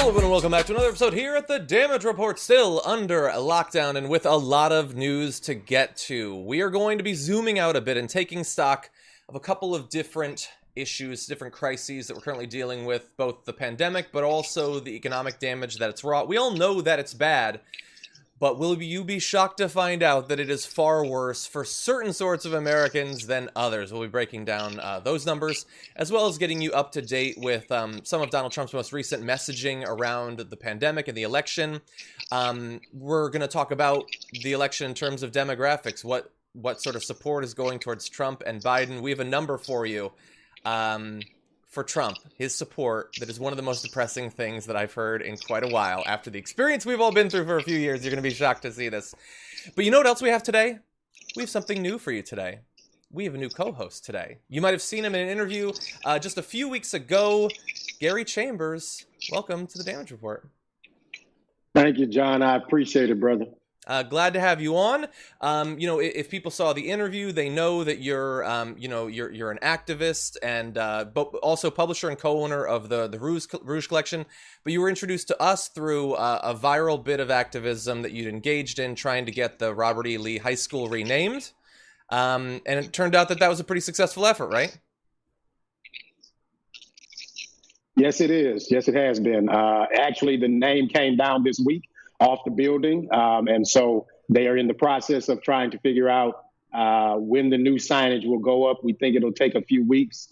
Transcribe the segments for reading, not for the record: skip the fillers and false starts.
Hello everyone and welcome back to another episode here at the Damage Report, still under lockdown and with a lot of news to get to. We are going to be zooming out a bit and taking stock of a couple of different issues, different crises that we're currently dealing with, both the pandemic but also the economic damage that it's wrought. We all know that it's bad, but will you be shocked to find out that it is far worse for certain sorts of Americans than others? We'll be breaking down those numbers, as well as getting you up to date with some of Donald Trump's most recent messaging around the pandemic and the election. We're going to talk about the election in terms of demographics, what sort of support is going towards Trump and Biden. We have a number for you for Trump, his support, that is one of the most depressing things that I've heard in quite a while. After the experience we've all been through for a few years, you're going to be shocked to see this. But you know what else we have today? We have something new for you today. We have a new co-host today. You might have seen him in an interview just a few weeks ago. Gary Chambers, welcome to the Damage Report. Thank you, John. I appreciate it, brother. Glad to have you on. If people saw the interview, they know that you're an activist and but also publisher and co-owner of the Rouge collection. But you were introduced to us through a viral bit of activism that you'd engaged in, trying to get the Robert E. Lee High School renamed. And it turned out that was a pretty successful effort, right? Yes, it is. Yes, it has been. Actually, the name came down this week off the building. And so they are in the process of trying to figure out when the new signage will go up. We think it'll take a few weeks,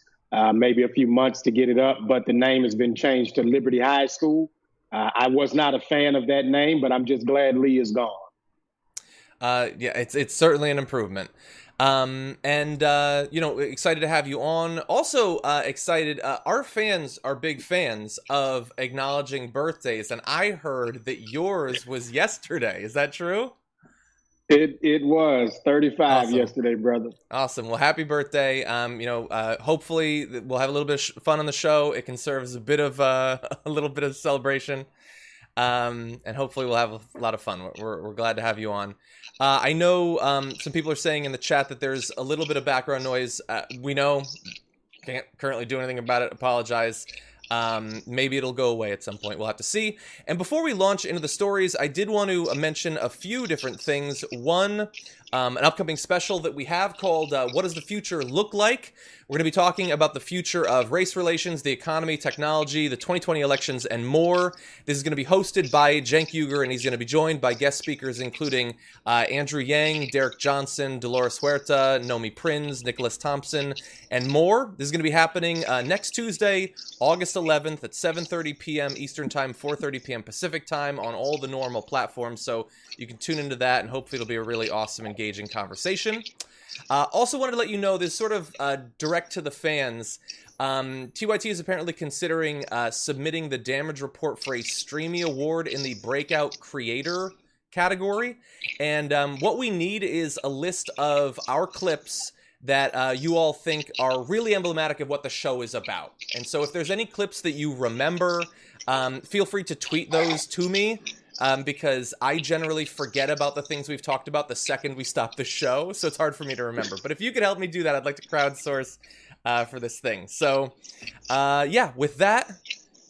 maybe a few months to get it up, but the name has been changed to Liberty High School. I was not a fan of that name, but I'm just glad Lee is gone. It's certainly an improvement. Excited to have you on. Also excited, our fans are big fans of acknowledging birthdays, and I heard that yours was yesterday. Is that true? It was 35 awesome. Yesterday, brother. Awesome. Well, happy birthday. Hopefully we'll have a little bit of fun on the show. It can serve as a bit of a little bit of celebration. And hopefully we'll have a lot of fun. We're glad to have you on. I know some people are saying in the chat that there's a little bit of background noise. We know, can't currently do anything about it. Apologize. Maybe it'll go away at some point. We'll have to see. And before we launch into the stories, I did want to mention a few different things. One, an upcoming special that we have called What Does the Future Look Like? We're going to be talking about the future of race relations, the economy, technology, the 2020 elections, and more. This is going to be hosted by Cenk Uygur, and he's going to be joined by guest speakers including Andrew Yang, Derek Johnson, Dolores Huerta, Nomi Prinz, Nicholas Thompson, and more. This is going to be happening next Tuesday, August 11th at 7:30 p.m. Eastern Time, 4:30 p.m. Pacific Time on all the normal platforms. So you can tune into that, and hopefully it'll be a really awesome, engaging conversation. Also wanted to let you know, this sort of direct to the fans. TYT is apparently considering submitting the Damage Report for a Streamy Award in the Breakout Creator category. And what we need is a list of our clips that you all think are really emblematic of what the show is about. And so if there's any clips that you remember, feel free to tweet those to me. Because I generally forget about the things we've talked about the second we stop the show, so it's hard for me to remember. But if you could help me do that, I'd like to crowdsource for this thing. So, with that,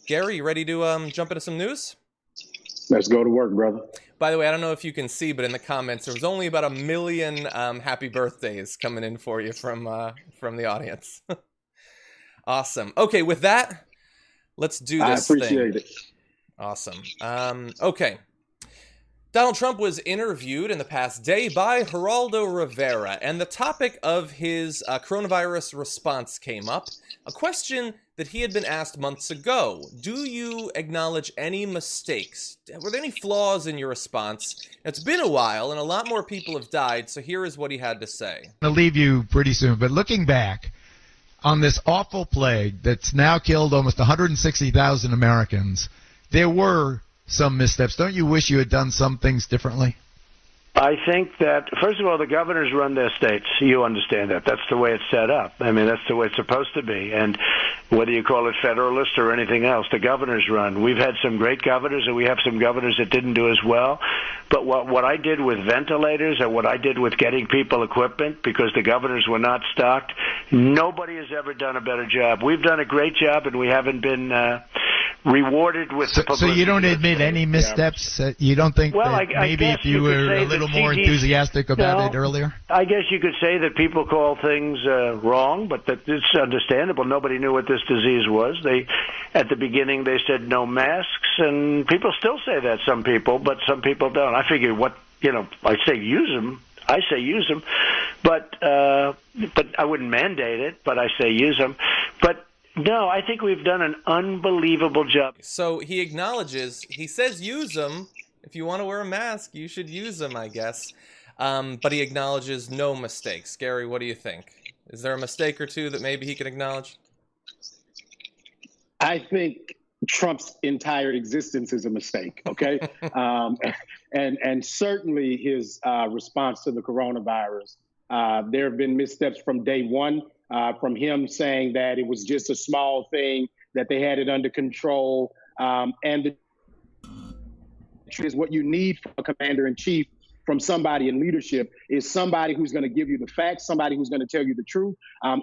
Gary, you ready to jump into some news? Let's go to work, brother. By the way, I don't know if you can see, but in the comments, there was only about 1 million happy birthdays coming in for you from the audience. Awesome. Okay, with that, let's do this thing. I appreciate it. Awesome. Okay. Donald Trump was interviewed in the past day by Geraldo Rivera, and the topic of his coronavirus response came up, a question that he had been asked months ago. Do you acknowledge any mistakes? Were there any flaws in your response? It's been a while, and a lot more people have died, so here is what he had to say. I'll leave you pretty soon, but looking back on this awful plague that's now killed almost 160,000 Americans, there were some missteps. Don't you wish you had done some things differently? I think that, first of all, the governors run their states. You understand that. That's the way it's set up. I mean, that's the way it's supposed to be. And whether you call it federalist or anything else, the governors run. We've had some great governors, and we have some governors that didn't do as well. But what I did with ventilators and what I did with getting people equipment, because the governors were not stocked, nobody has ever done a better job. We've done a great job, and we haven't been rewarded with the publicity. So you don't admit any missteps? Yeah. You don't think well, that maybe if you were a little more enthusiastic about it earlier? I guess you could say that people call things wrong, but that it's understandable. Nobody knew what this disease was. At the beginning, they said no masks, and people still say that, some people, but some people don't. I figure I say use them. I say use them, but I wouldn't mandate it, but I say use them. But no, I think we've done an unbelievable job. So he says use them. If you want to wear a mask, you should use them, I guess. But he acknowledges no mistakes. Gary, what do you think? Is there a mistake or two that maybe he can acknowledge? I think Trump's entire existence is a mistake, okay? And certainly his response to the coronavirus. There have been missteps from day one. From him saying that it was just a small thing, that they had it under control. And the is what you need from a commander-in-chief, from somebody in leadership, is somebody who's going to give you the facts, somebody who's going to tell you the truth,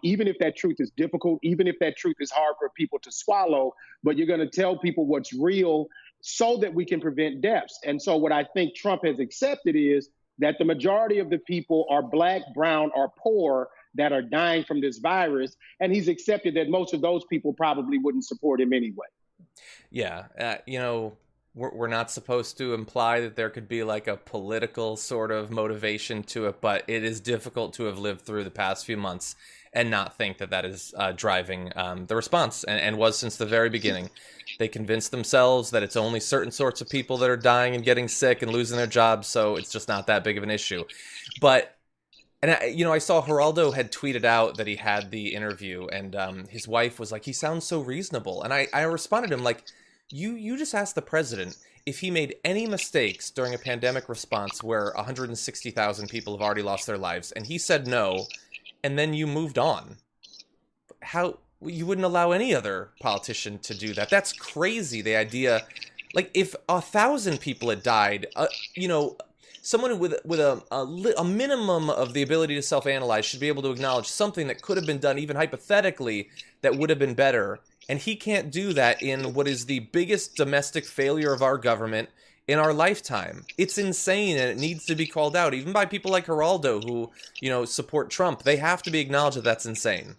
even if that truth is difficult, even if that truth is hard for people to swallow, but you're going to tell people what's real so that we can prevent deaths. And so what I think Trump has accepted is that the majority of the people are Black, brown, or poor that are dying from this virus, and he's accepted that most of those people probably wouldn't support him anyway. Yeah, we're not supposed to imply that there could be like a political sort of motivation to it, but it is difficult to have lived through the past few months and not think that is driving the response, and was since the very beginning. They convinced themselves that it's only certain sorts of people that are dying and getting sick and losing their jobs, so it's just not that big of an issue. But I saw Geraldo had tweeted out that he had the interview, and his wife was like, he sounds so reasonable. And I responded to him like, you just asked the president if he made any mistakes during a pandemic response where 160,000 people have already lost their lives, and he said no, and then you moved on. How you wouldn't allow any other politician to do that? That's crazy, the idea. Like, if 1,000 people had died, someone with a minimum of the ability to self-analyze should be able to acknowledge something that could have been done, even hypothetically, that would have been better. And he can't do that in what is the biggest domestic failure of our government in our lifetime. It's insane, and it needs to be called out, even by people like Geraldo who, support Trump. They have to be acknowledged that that's insane.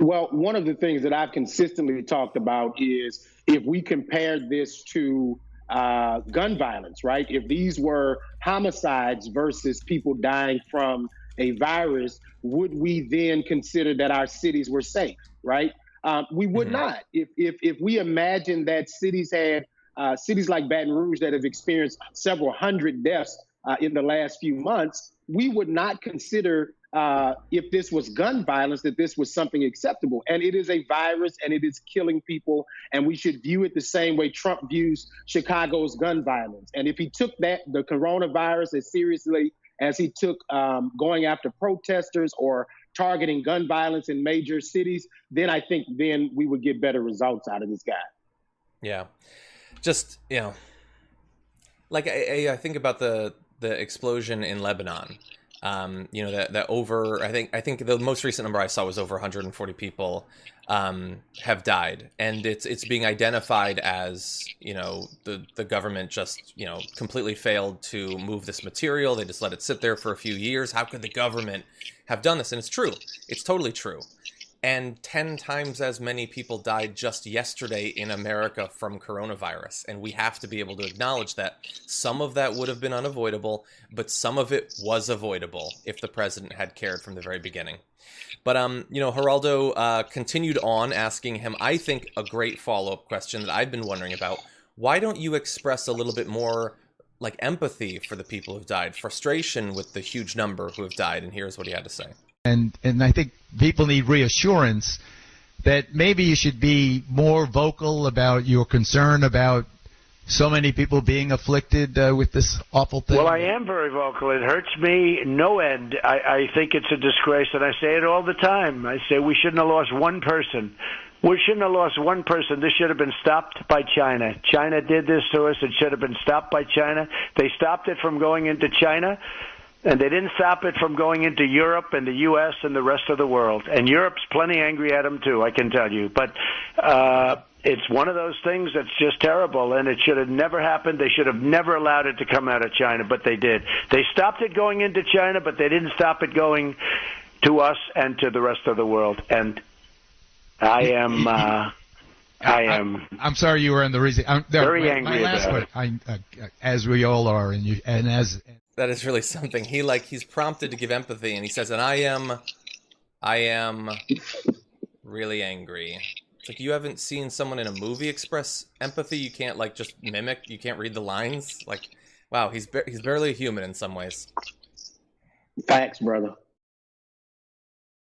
Well, one of the things that I've consistently talked about is if we compare this to gun violence, right? If these were homicides versus people dying from a virus, would we then consider that our cities were safe, right? We would not. If we imagine that cities had cities like Baton Rouge that have experienced several hundred deaths in the last few months, we would not consider if this was gun violence, that this was something acceptable. And it is a virus, and it is killing people, and we should view it the same way Trump views Chicago's gun violence. And if he took the coronavirus as seriously as he took going after protesters or targeting gun violence in major cities, then I think we would get better results out of this guy. Yeah. Just, like I think about the explosion in Lebanon. That over, I think the most recent number I saw was over 140 people have died, and it's being identified as the government just completely failed to move this material. They just let it sit there for a few years. How could the government have done this? And it's true. It's totally true. And 10 times as many people died just yesterday in America from coronavirus. And we have to be able to acknowledge that some of that would have been unavoidable, but some of it was avoidable if the president had cared from the very beginning. But, Geraldo continued on asking him, I think, a great follow-up question that I've been wondering about. Why don't you express a little bit more like empathy for the people who've died, frustration with the huge number who have died? And here's what he had to say. And I think people need reassurance that maybe you should be more vocal about your concern about so many people being afflicted with this awful thing. Well, I am very vocal. It hurts me no end. I think it's a disgrace, and I say it all the time. I say we shouldn't have lost one person. We shouldn't have lost one person. This should have been stopped by China. China did this to us. It should have been stopped by China. They stopped it from going into China. And they didn't stop it from going into Europe and the U.S. and the rest of the world. And Europe's plenty angry at them, too, I can tell you. But it's one of those things that's just terrible, and it should have never happened. They should have never allowed it to come out of China, but they did. They stopped it going into China, but they didn't stop it going to us and to the rest of the world. And I'm sorry you were in the reason. Very angry my last about one, as we all are, and as That is really something. He's prompted to give empathy, and he says, and I am really angry. It's like, you haven't seen someone in a movie express empathy. You can't like just mimic. You can't read the lines. Like, wow, he's barely a human in some ways. Facts, brother.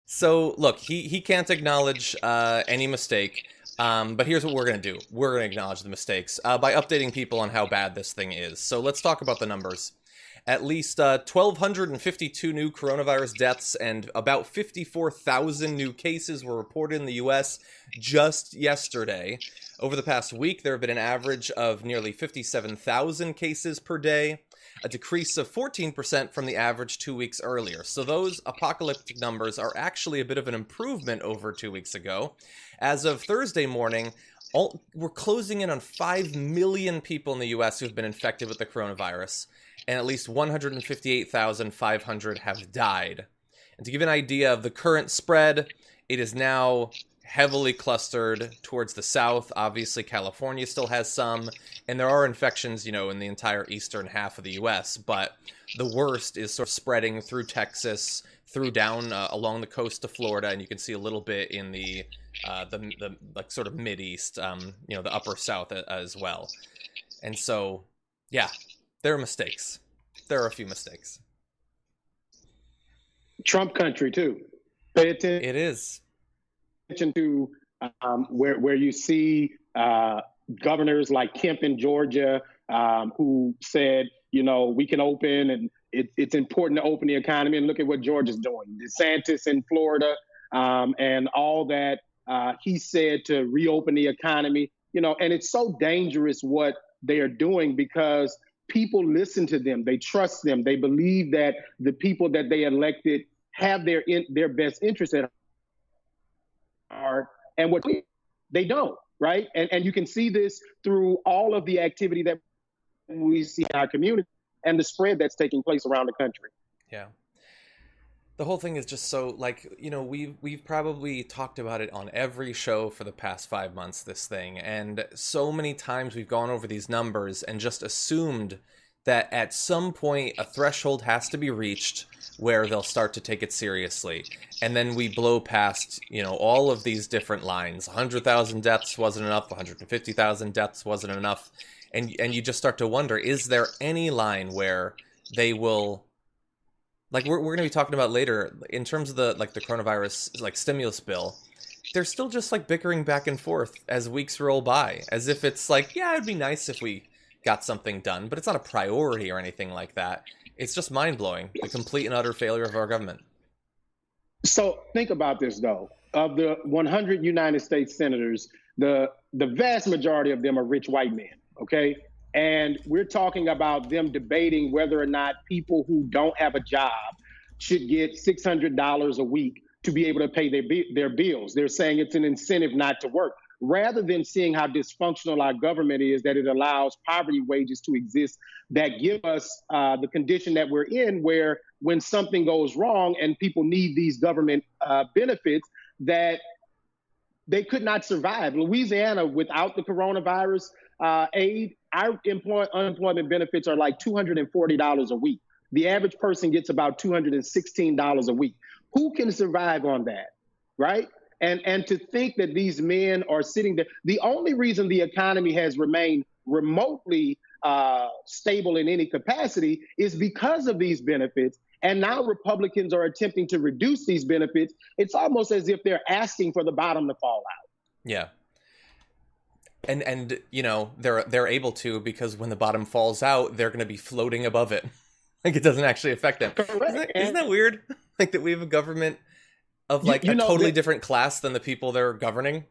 So look, he can't acknowledge any mistake. But here's what we're going to do. We're going to acknowledge the mistakes by updating people on how bad this thing is. So let's talk about the numbers. At least 1,252 new coronavirus deaths and about 54,000 new cases were reported in the U.S. just yesterday. Over the past week, there have been an average of nearly 57,000 cases per day, a decrease of 14% from the average 2 weeks earlier. So those apocalyptic numbers are actually a bit of an improvement over 2 weeks ago. As of Thursday morning, we're closing in on 5 million people in the U.S. who have been infected with the coronavirus, and at least 158,500 have died. And to give an idea of the current spread, it is now heavily clustered towards the south. Obviously, California still has some, and there are infections, in the entire eastern half of the U.S., but the worst is sort of spreading through Texas, through down along the coast to Florida, and you can see a little bit in the like sort of mid-east, the upper south as well. And so, yeah, there are mistakes. There are a few mistakes. Trump country too. Pay attention. It is. To where you see governors like Kemp in Georgia who said, we can open, and it's important to open the economy, and look at what Georgia's doing. DeSantis in Florida and all that he said to reopen the economy, and it's so dangerous what they are doing because people listen to them. They trust them. They believe that the people that they elected have their best interest at heart, and what they don't, right? And you can see this through all of the activity that we see in our community and the spread that's taking place around the country. Yeah. The whole thing is just so, we've probably talked about it on every show for the past 5 months, this thing. And so many times we've gone over these numbers and just assumed that at some point a threshold has to be reached where they'll start to take it seriously. And then we blow past, all of these different lines. 100,000 deaths wasn't enough. 150,000 deaths wasn't enough. And you just start to wonder, is there any line where they will... we're going to be talking about later, in terms of the coronavirus, stimulus bill, they're still just, bickering back and forth as weeks roll by, as if it's it'd be nice if we got something done, but it's not a priority or anything like that. It's just mind-blowing, the complete and utter failure of our government. So think about this, though. Of the 100 United States senators, the vast majority of them are rich white men, okay? And we're talking about them debating whether or not people who don't have a job should get $600 a week to be able to pay their bills. They're saying it's an incentive not to work, rather than seeing how dysfunctional our government is, that it allows poverty wages to exist that give us the condition that we're in, where when something goes wrong and people need these government benefits, that they could not survive. Louisiana, without the coronavirus aid, our unemployment benefits are like $240 a week. The average person gets about $216 a week. Who can survive on that, right? And to think that these men are sitting there, the only reason the economy has remained remotely stable in any capacity is because of these benefits. And now Republicans are attempting to reduce these benefits. It's almost as if they're asking for the bottom to fall out. Yeah. And they're able to, because when the bottom falls out, they're going to be floating above it. It doesn't actually affect them. Isn't that weird? That we have a government of a totally different class than the people they're governing.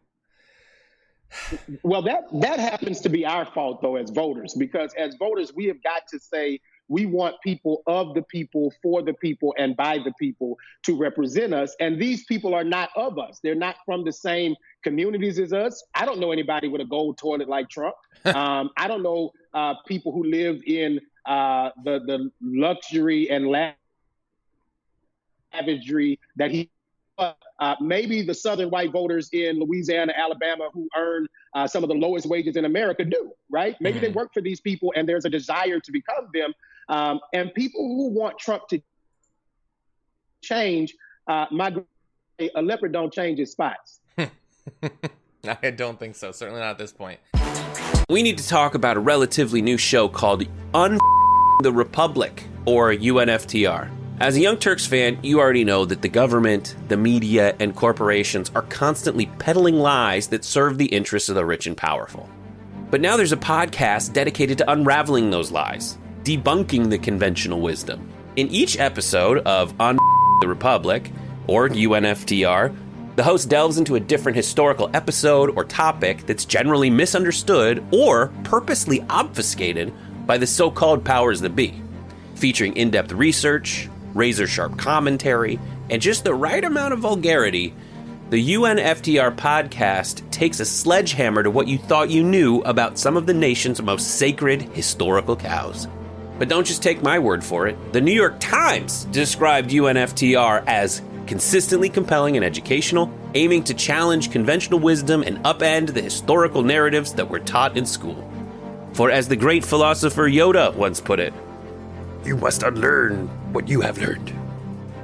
Well, that happens to be our fault, though, as voters, because as voters, we have got to say, We want people of the people, for the people, and by the people to represent us. And these people are not of us. They're not from the same communities as us. I don't know anybody with a gold toilet like Trump. I don't know people who live in the luxury and savagery that he. Maybe the Southern white voters in Louisiana, Alabama, who earn some of the lowest wages in America do, right? Maybe they work for these people and there's a desire to become them. And people who want Trump to change, a leopard don't change his spots. I don't think so. Certainly not at this point. We need to talk about a relatively new show called the Republic, or UNFTR. As a Young Turks fan, you already know that the government, the media, and corporations are constantly peddling lies that serve the interests of the rich and powerful. But now there's a podcast dedicated to unraveling those lies, debunking the conventional wisdom. In each episode of the Republic, or UNFTR, the host delves into a different historical episode or topic that's generally misunderstood or purposely obfuscated by the so-called powers that be, featuring in-depth research, razor-sharp commentary, and just the right amount of vulgarity. The UNFTR podcast takes a sledgehammer to what you thought you knew about some of the nation's most sacred historical cows. But don't just take my word for it. The New York Times described UNFTR as consistently compelling and educational, aiming to challenge conventional wisdom and upend the historical narratives that were taught in school. For as the great philosopher Yoda once put it, "You must unlearn what you have learned."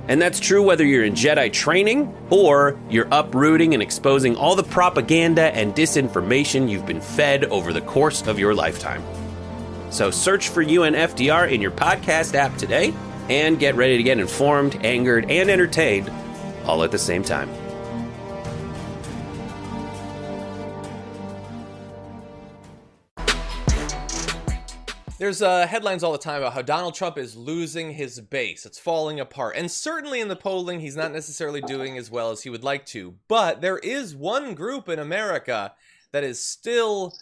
And that's true whether you're in Jedi training or you're uprooting and exposing all the propaganda and disinformation you've been fed over the course of your lifetime. So search for UNFTR in your podcast app today and get ready to get informed, angered, and entertained all at the same time. There's headlines all the time about how Donald Trump is losing his base. It's falling apart. And certainly in the polling, he's not necessarily doing as well as he would like to. But there is one group in America that is still,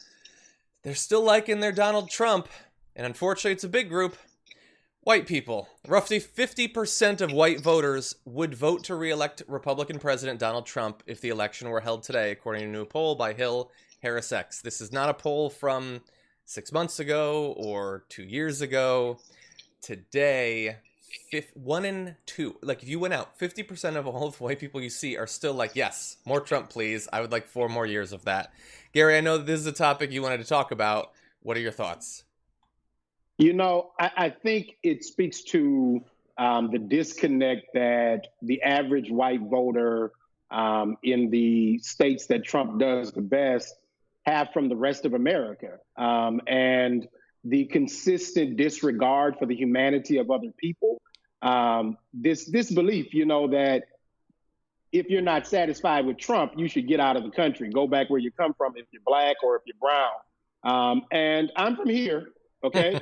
they're still liking their Donald Trump. And unfortunately, it's a big group. White people. Roughly 50% of white voters would vote to re-elect Republican President Donald Trump if the election were held today, according to a new poll by Hill Harris X. This is not a poll from 6 months ago or 2 years ago. Today, 1 in 2. Like, if you went out, 50% of all the white people you see are still like, yes, more Trump, please. I would like 4 more years of that. Gary, I know this is a topic you wanted to talk about. What are your thoughts? You know, I think it speaks to the disconnect that the average white voter in the states that Trump does the best have from the rest of America, and the consistent disregard for the humanity of other people. This belief, you know, that if you're not satisfied with Trump, you should get out of the country, go back where you come from if you're black or if you're brown. And I'm from here, okay?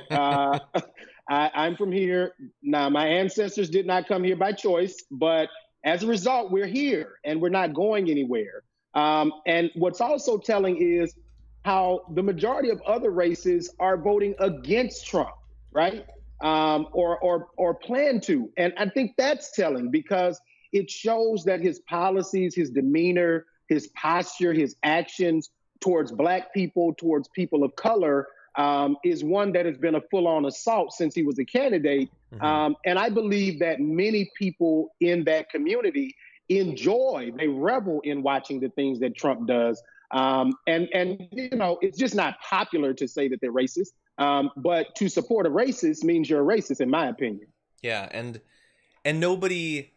I'm from here. Now, my ancestors did not come here by choice, but as a result, we're here and we're not going anywhere. And what's also telling is how the majority of other races are voting against Trump, right? Or plan to. And I think that's telling because it shows that his policies, his demeanor, his posture, his actions towards black people, towards people of color, is one that has been a full-on assault since he was a candidate. Mm-hmm. And I believe that many people in that community they revel in watching the things that Trump does. And you know, it's just not popular to say that they're racist. But to support a racist means you're a racist, in my opinion. Yeah, and nobody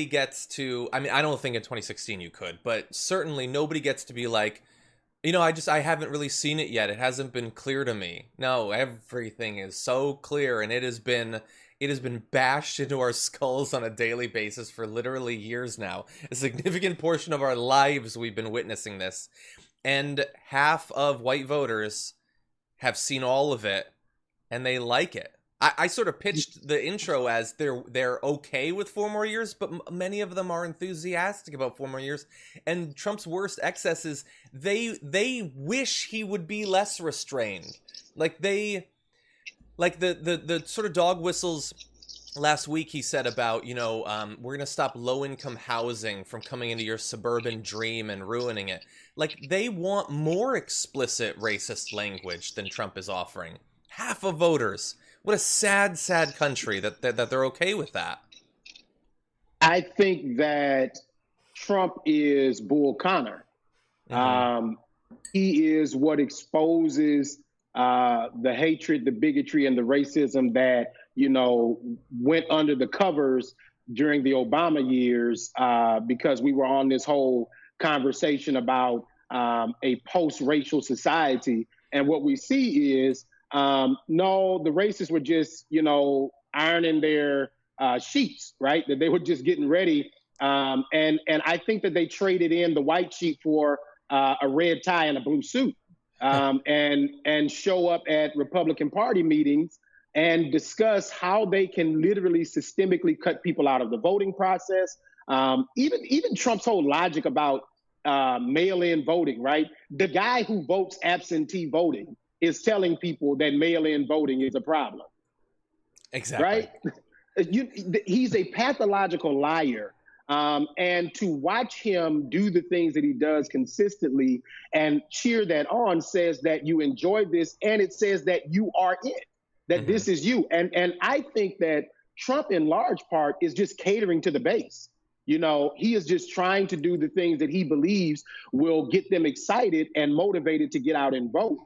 gets to, I mean, I don't think in 2016 you could, but certainly nobody gets to be like, you know, I haven't really seen it yet. It hasn't been clear to me. No, everything is so clear, and it has been bashed into our skulls on a daily basis for literally years now. A significant portion of our lives we've been witnessing this. And half of white voters have seen all of it, and they like it. I sort of pitched the intro as they're okay with 4 more years, but many of them are enthusiastic about 4 more years. And Trump's worst excesses, they wish he would be less restrained. Like Like the sort of dog whistles last week he said about, we're going to stop low-income housing from coming into your suburban dream and ruining it. Like, they want more explicit racist language than Trump is offering. Half of voters. What a sad, sad country that they're okay with that. I think that Trump is Bull Connor. Mm-hmm. He is what exposes the hatred, the bigotry, and the racism that, went under the covers during the Obama years because we were on this whole conversation about a post-racial society. And what we see is, no, the racists were just, ironing their sheets, right? That they were just getting ready. And I think that they traded in the white sheet for a red tie and a blue suit and show up at Republican Party meetings and discuss how they can literally systemically cut people out of the voting process. Even Trump's whole logic about mail-in voting, right? The guy who votes absentee voting is telling people that mail-in voting is a problem. Exactly. Right? He's a pathological liar. And to watch him do the things that he does consistently and cheer that on says that you enjoy this, and it says that you are it, that mm-hmm. This is you. And I think that Trump, in large part, is just catering to the base. He is just trying to do the things that he believes will get them excited and motivated to get out and vote.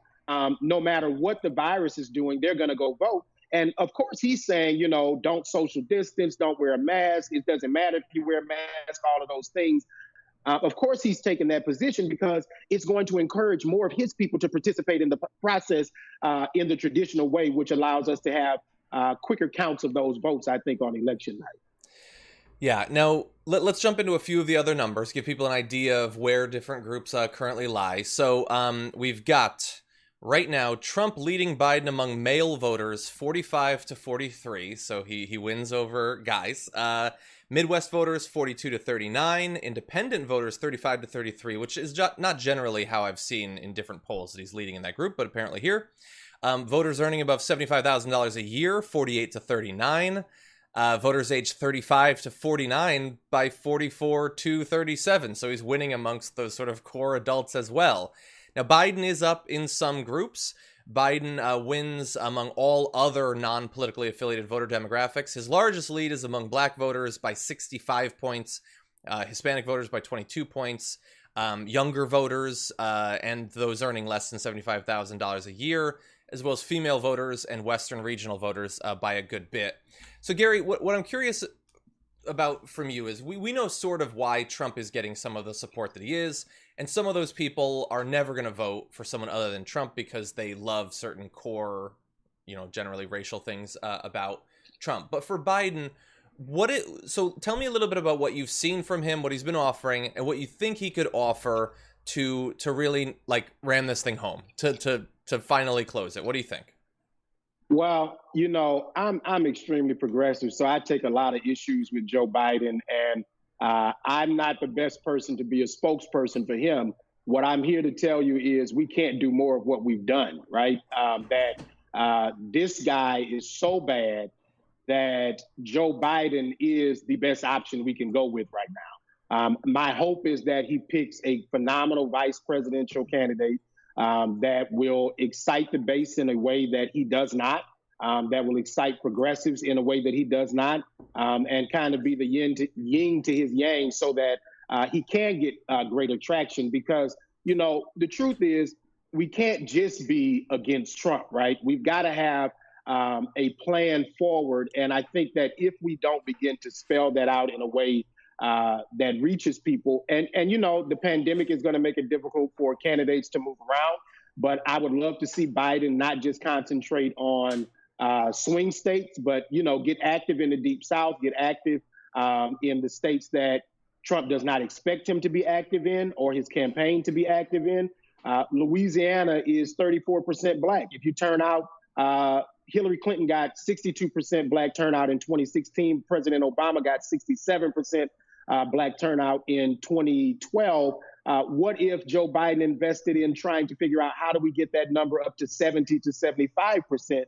No matter what the virus is doing, they're going to go vote. And of course, he's saying, don't social distance, don't wear a mask. It doesn't matter if you wear a mask, all of those things. Of course, he's taken that position because it's going to encourage more of his people to participate in the process in the traditional way, which allows us to have quicker counts of those votes, I think, on election night. Yeah. Now, let's jump into a few of the other numbers, give people an idea of where different groups currently lie. So we've got... right now, Trump leading Biden among male voters 45-43, so he wins over guys. Midwest voters 42-39, independent voters 35-33, which is not generally how I've seen in different polls that he's leading in that group, but apparently here. Voters earning above $75,000 a year 48-39. Voters aged 35-49 by 44-37, so he's winning amongst those sort of core adults as well. Now, Biden is up in some groups. Biden wins among all other non-politically affiliated voter demographics. His largest lead is among black voters by 65 points, Hispanic voters by 22 points, younger voters and those earning less than $75,000 a year, as well as female voters and Western regional voters by a good bit. So, Gary, what I'm curious about from you is we know sort of why Trump is getting some of the support that he is, and some of those people are never going to vote for someone other than Trump because they love certain core, generally racial things about Trump. But for Biden, so tell me a little bit about what you've seen from him, what he's been offering, and what you think he could offer to really ram this thing home, to finally close it. What do you think? Well, I'm extremely progressive, so I take a lot of issues with Joe Biden, and I'm not the best person to be a spokesperson for him. What I'm here to tell you is we can't do more of what we've done, right? That this guy is so bad that Joe Biden is the best option we can go with right now. My hope is that he picks a phenomenal vice presidential candidate that will excite the base in a way that he does not, that will excite progressives in a way that he does not, and kind of be the yin to his yang so that he can get greater traction. Because, the truth is we can't just be against Trump, right? We've got to have a plan forward. And I think that if we don't begin to spell that out in a way that reaches people. And the pandemic is going to make it difficult for candidates to move around. But I would love to see Biden not just concentrate on swing states, but, get active in the Deep South, get active in the states that Trump does not expect him to be active in or his campaign to be active in. Louisiana is 34% black. If you turn out, Hillary Clinton got 62% black turnout in 2016. President Obama got 67% black turnout in 2012. what if Joe Biden invested in trying to figure out how do we get that number up to 70 to 75%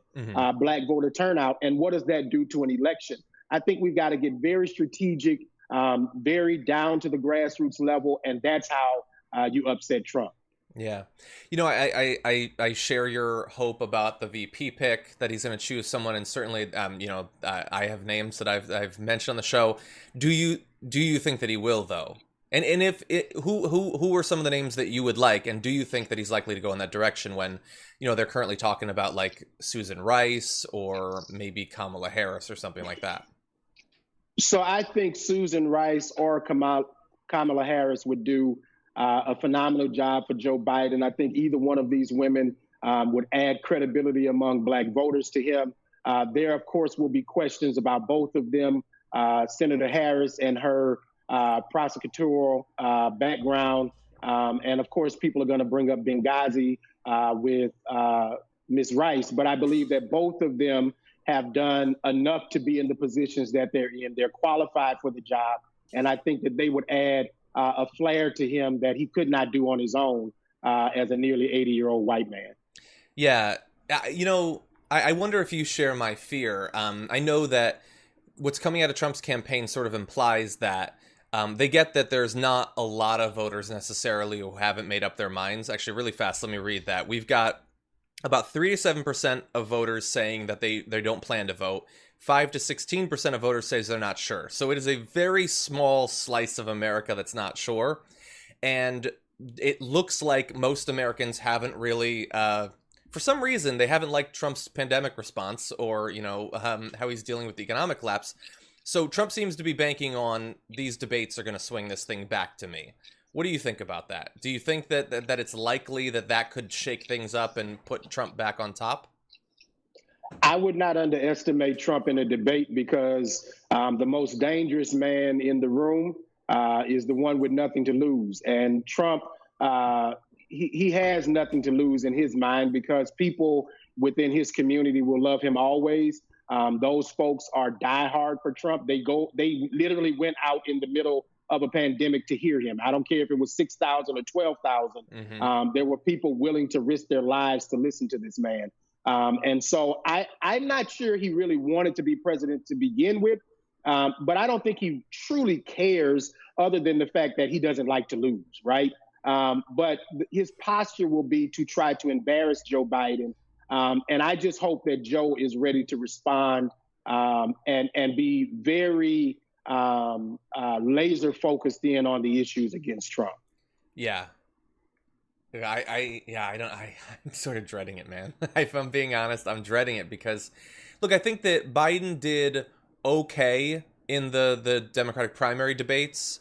black voter turnout? And what does that do to an election? I think we've got to get very strategic, very down to the grassroots level, and that's how you upset Trump. Yeah. You know, I share your hope about the VP pick, that he's going to choose someone. And certainly, you know, I have names that I've mentioned on the show. Do you think that he will, though? And if who are some of the names that you would like? And do you think that he's likely to go in that direction when, you know, they're currently talking about like Susan Rice or maybe Kamala Harris or something like that? So I think Susan Rice or Kamala Harris would do a phenomenal job for Joe Biden. I think either one of these women would add credibility among black voters to him. There, of course, will be questions about both of them. Senator Harris and her prosecutorial background. And of course, people are going to bring up Benghazi with Ms. Rice. But I believe that both of them have done enough to be in the positions that they're in. They're qualified for the job. And I think that they would add a flair to him that he could not do on his own as a nearly 80-year-old white man. Yeah. You know, I wonder if you share my fear. I know that what's coming out of Trump's campaign sort of implies that they get that there's not a lot of voters necessarily who haven't made up their minds. Actually, really fast, let me read that. We've got about 3 to 7% of voters saying that they don't plan to vote. 5 to 16% of voters says they're not sure. So it is a very small slice of America that's not sure. And it looks like most Americans haven't really, for some reason, they haven't liked Trump's pandemic response or, you know, how he's dealing with the economic collapse. So Trump seems to be banking on these debates are going to swing this thing back to me. What do you think about that? Do you think that it's likely that could shake things up and put Trump back on top? I would not underestimate Trump in a debate because the most dangerous man in the room is the one with nothing to lose. And Trump, he has nothing to lose in his mind because people within his community will love him always. Those folks are diehard for Trump. They literally went out in the middle of a pandemic to hear him. I don't care if it was 6,000 or 12,000. There were people willing to risk their lives to listen to this man. And so I'm not sure he really wanted to be president to begin with, but I don't think he truly cares other than the fact that he doesn't like to lose, right? But his posture will be to try to embarrass Joe Biden. And I just hope that Joe is ready to respond and be very laser focused in on the issues against Trump. Yeah. I'm sort of dreading it, man. If I'm being honest, I'm dreading it because, look, I think that Biden did okay in the Democratic primary debates.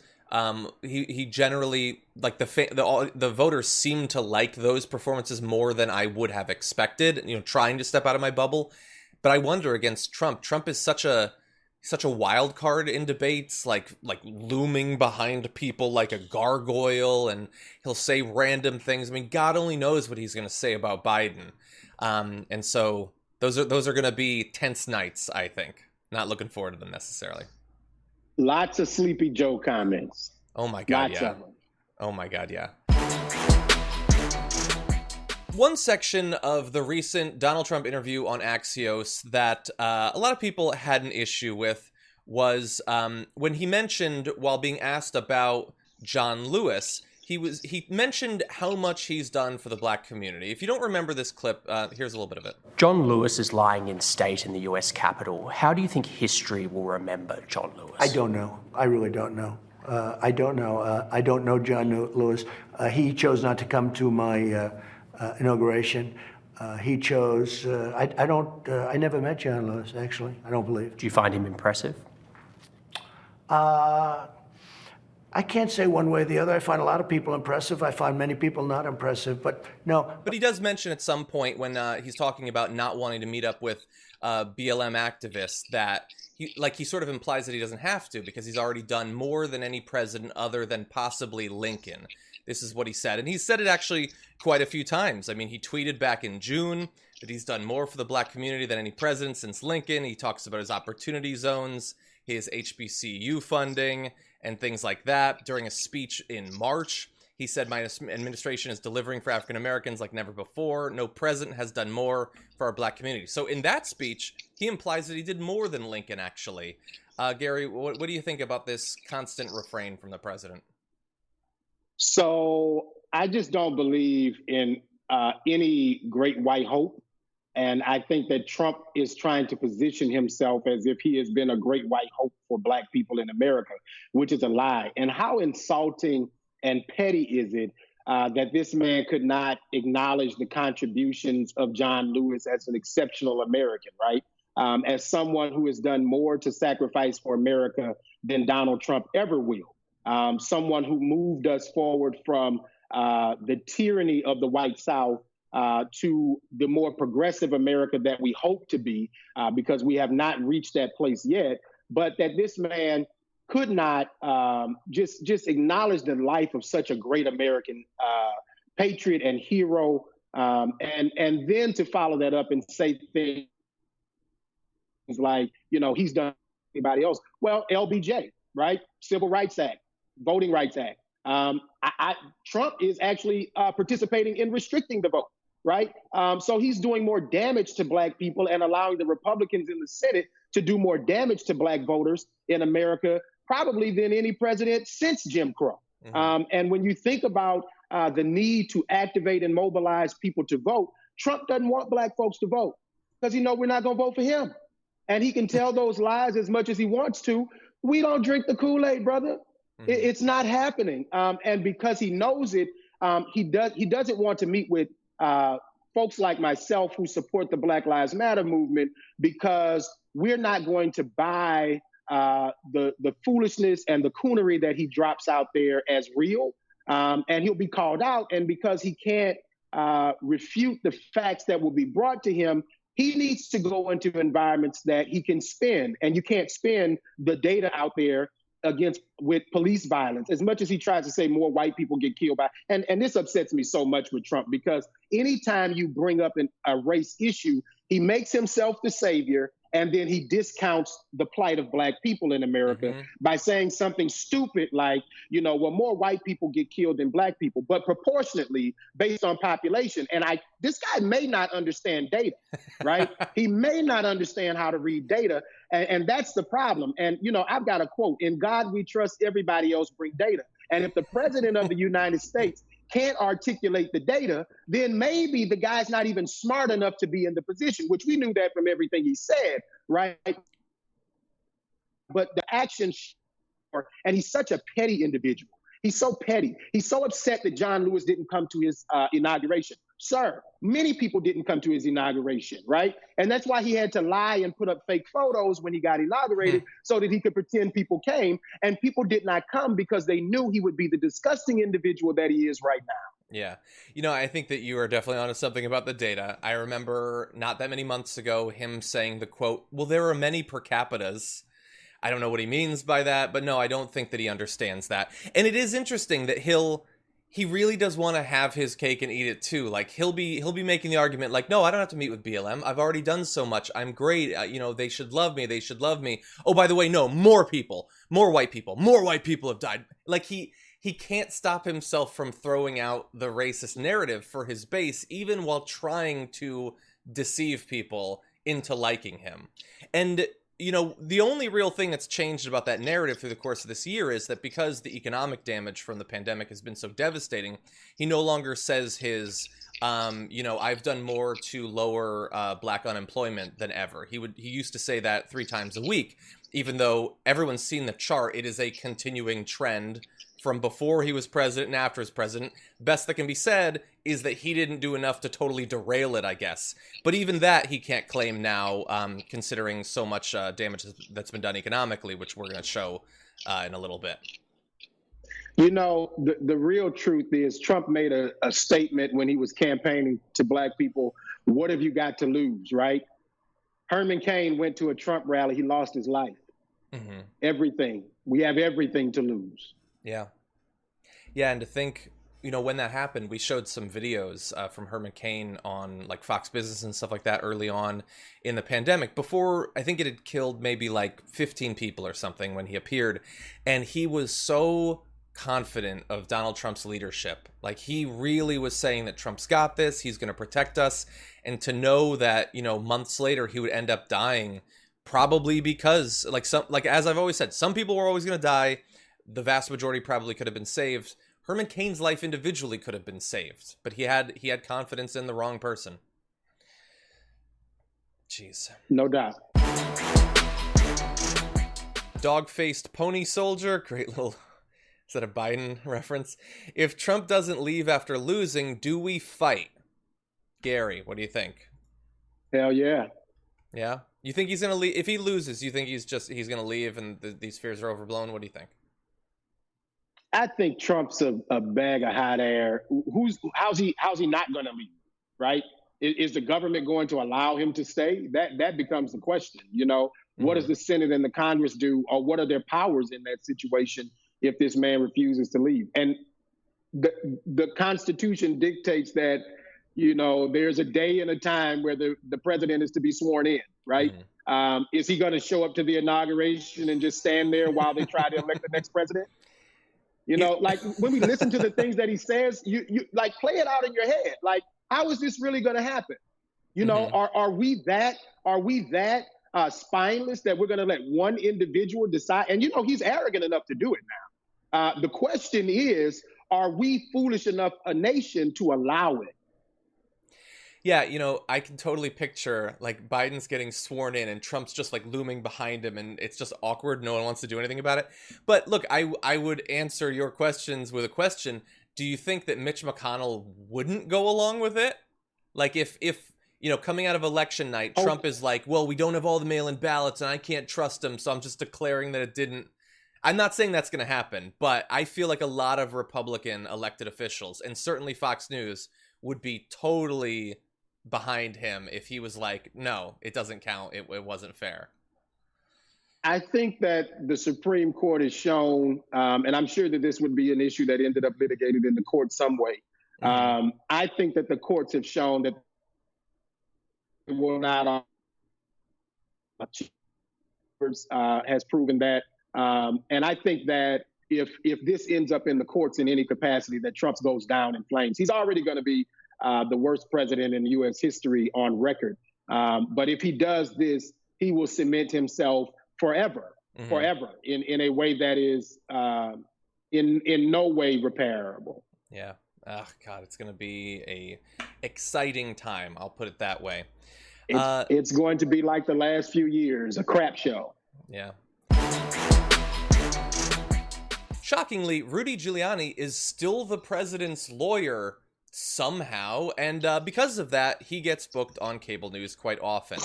He generally, like, the voters seem to like those performances more than I would have expected, you know, trying to step out of my bubble. But I wonder against Trump. Trump is such a wild card in debates, like looming behind people like a gargoyle, and he'll say random things. I mean, God only knows what he's going to say about Biden. And so those are going to be tense nights, I think. Not looking forward to them necessarily. Lots of Sleepy Joe comments. Oh my God, Lots yeah. of them. Oh my God, yeah. One section of the recent Donald Trump interview on Axios that a lot of people had an issue with was when he mentioned, while being asked about John Lewis, he mentioned how much he's done for the black community. If you don't remember this clip, here's a little bit of it. John Lewis is lying in state in the US Capitol. How do you think history will remember John Lewis? I don't know. I really don't know. I don't know. I don't know John Lewis. He chose not to come to my inauguration. He chose. I never met John Lewis. Actually, I don't believe. Do you find him impressive? I can't say one way or the other. I find a lot of people impressive. I find many people not impressive, but no. But he does mention at some point when he's talking about not wanting to meet up with BLM activists that he sort of implies that he doesn't have to because he's already done more than any president other than possibly Lincoln. This is what he said. And he's said it actually quite a few times. I mean, he tweeted back in June that he's done more for the black community than any president since Lincoln. He talks about his opportunity zones, his HBCU funding, and things like that. During a speech in March, He said, my administration is delivering for African Americans like never before. No president has done more for our black community. So in that speech, he implies that he did more than Lincoln, actually. Gary, what do you think about this constant refrain from the president? So I just don't believe in any great white hope. And I think that Trump is trying to position himself as if he has been a great white hope for black people in America, which is a lie. And how insulting and petty is it that this man could not acknowledge the contributions of John Lewis as an exceptional American, right? As someone who has done more to sacrifice for America than Donald Trump ever will. Someone who moved us forward from the tyranny of the white South to the more progressive America that we hope to be, because we have not reached that place yet, but that this man could not just acknowledge the life of such a great American patriot and hero, and then to follow that up and say things like, he's done anybody else. Well, LBJ, right? Civil Rights Act, Voting Rights Act. Trump is actually participating in restricting the vote. Right. So he's doing more damage to black people and allowing the Republicans in the Senate to do more damage to black voters in America, probably than any president since Jim Crow. Mm-hmm. And when you think about the need to activate and mobilize people to vote, Trump doesn't want black folks to vote because we're not going to vote for him. And he can tell those lies as much as he wants to. We don't drink the Kool-Aid, brother. Mm-hmm. It's not happening. And because he knows it, he doesn't want to meet with folks like myself who support the Black Lives Matter movement, because we're not going to buy the foolishness and the coonery that he drops out there as real. And he'll be called out. And because he can't refute the facts that will be brought to him, he needs to go into environments that he can spin. And you can't spin the data out there with police violence, as much as he tries to say more white people get killed by. And this upsets me so much with Trump, because anytime you bring up a race issue, he makes himself the savior, and then he discounts the plight of black people in America by saying something stupid like, well, more white people get killed than black people, but proportionately based on population. And this guy may not understand data, right? He may not understand how to read data. And that's the problem. And, I've got a quote: "In God we trust, everybody else bring data." And if the president of the United States can't articulate the data, then maybe the guy's not even smart enough to be in the position, which we knew that from everything he said, right? But the action, and he's such a petty individual. He's so petty. He's so upset that John Lewis didn't come to his inauguration. Sir, many people didn't come to his inauguration, right? And that's why he had to lie and put up fake photos when he got inaugurated so that he could pretend people came. And people did not come because they knew he would be the disgusting individual that he is right now. Yeah. I think that you are definitely onto something about the data. I remember not that many months ago him saying the quote, "Well, there are many per capitas." I don't know what he means by that, but no, I don't think that he understands that. And it is interesting that he really does want to have his cake and eat it too. Like he'll be making the argument like, "No, I don't have to meet with BLM. I've already done so much. I'm great. They should love me. They should love me. Oh, by the way, no, more white people have died." Like he can't stop himself from throwing out the racist narrative for his base, even while trying to deceive people into liking him. And the only real thing that's changed about that narrative through the course of this year is that because the economic damage from the pandemic has been so devastating, he no longer says his, I've done more to lower black unemployment than ever. He used to say that 3 times a week, even though everyone's seen the chart. It is a continuing trend from before he was president and after his president. Best that can be said is that he didn't do enough to totally derail it, I guess. But even that he can't claim now, considering so much damage that's been done economically, which we're going to show in a little bit. The real truth is Trump made a statement when he was campaigning to black people: "What have you got to lose?" Right? Herman Cain went to a Trump rally. He lost his life. Mm-hmm. Everything. We have everything to lose. Yeah. Yeah, and to think, when that happened, we showed some videos from Herman Cain on like Fox Business and stuff like that early on in the pandemic, before I think it had killed maybe like 15 people or something when he appeared. And he was so confident of Donald Trump's leadership. Like, he really was saying that Trump's got this, he's going to protect us. And to know that, months later he would end up dying, probably because, like as I've always said, some people were always going to die. The vast majority probably could have been saved. Herman Cain's life individually could have been saved, but he had confidence in the wrong person. Jeez. No doubt. Dog-faced pony soldier, great little, is that a Biden reference? If Trump doesn't leave after losing, do we fight? Gary, what do you think? Hell yeah. Yeah? You think he's going to leave? If he loses, you think he's going to leave and these fears are overblown? What do you think? I think Trump's a bag of hot air. How's he not going to leave, right? Is the government going to allow him to stay? That becomes the question. What does the Senate and the Congress do, or what are their powers in that situation if this man refuses to leave? And the Constitution dictates that, there's a day and a time where the president is to be sworn in, right? Mm-hmm. Is he going to show up to the inauguration and just stand there while they try to elect the next president? Like when we listen to the things that he says, you like play it out in your head. Like, how is this really going to happen? Mm-hmm. Are we that spineless that we're going to let one individual decide? And he's arrogant enough to do it now. The question is, are we foolish enough a nation to allow it? Yeah, I can totally picture like Biden's getting sworn in and Trump's just like looming behind him and it's just awkward. No one wants to do anything about it. But look, I would answer your questions with a question. Do you think that Mitch McConnell wouldn't go along with it? Like if coming out of election night, Trump is like, well, we don't have all the mail-in ballots and I can't trust him, so I'm just declaring that it didn't. I'm not saying that's going to happen, but I feel like a lot of Republican elected officials, and certainly Fox News, would be totally behind him if he was like, no, it doesn't count. It wasn't fair. I think that the Supreme Court has shown, and I'm sure that this would be an issue that ended up litigated in the court some way. Mm-hmm. I think that the courts have shown that it will not has proven that. And I think that if this ends up in the courts in any capacity, that Trump goes down in flames. He's already going to be the worst president in U.S. history on record. But if he does this, he will cement himself forever in a way that is in no way repairable. Yeah. Oh, God, it's going to be a exciting time. I'll put it that way. It's going to be like the last few years, a crap show. Yeah. Shockingly, Rudy Giuliani is still the president's lawyer somehow, and because of that, he gets booked on cable news quite often.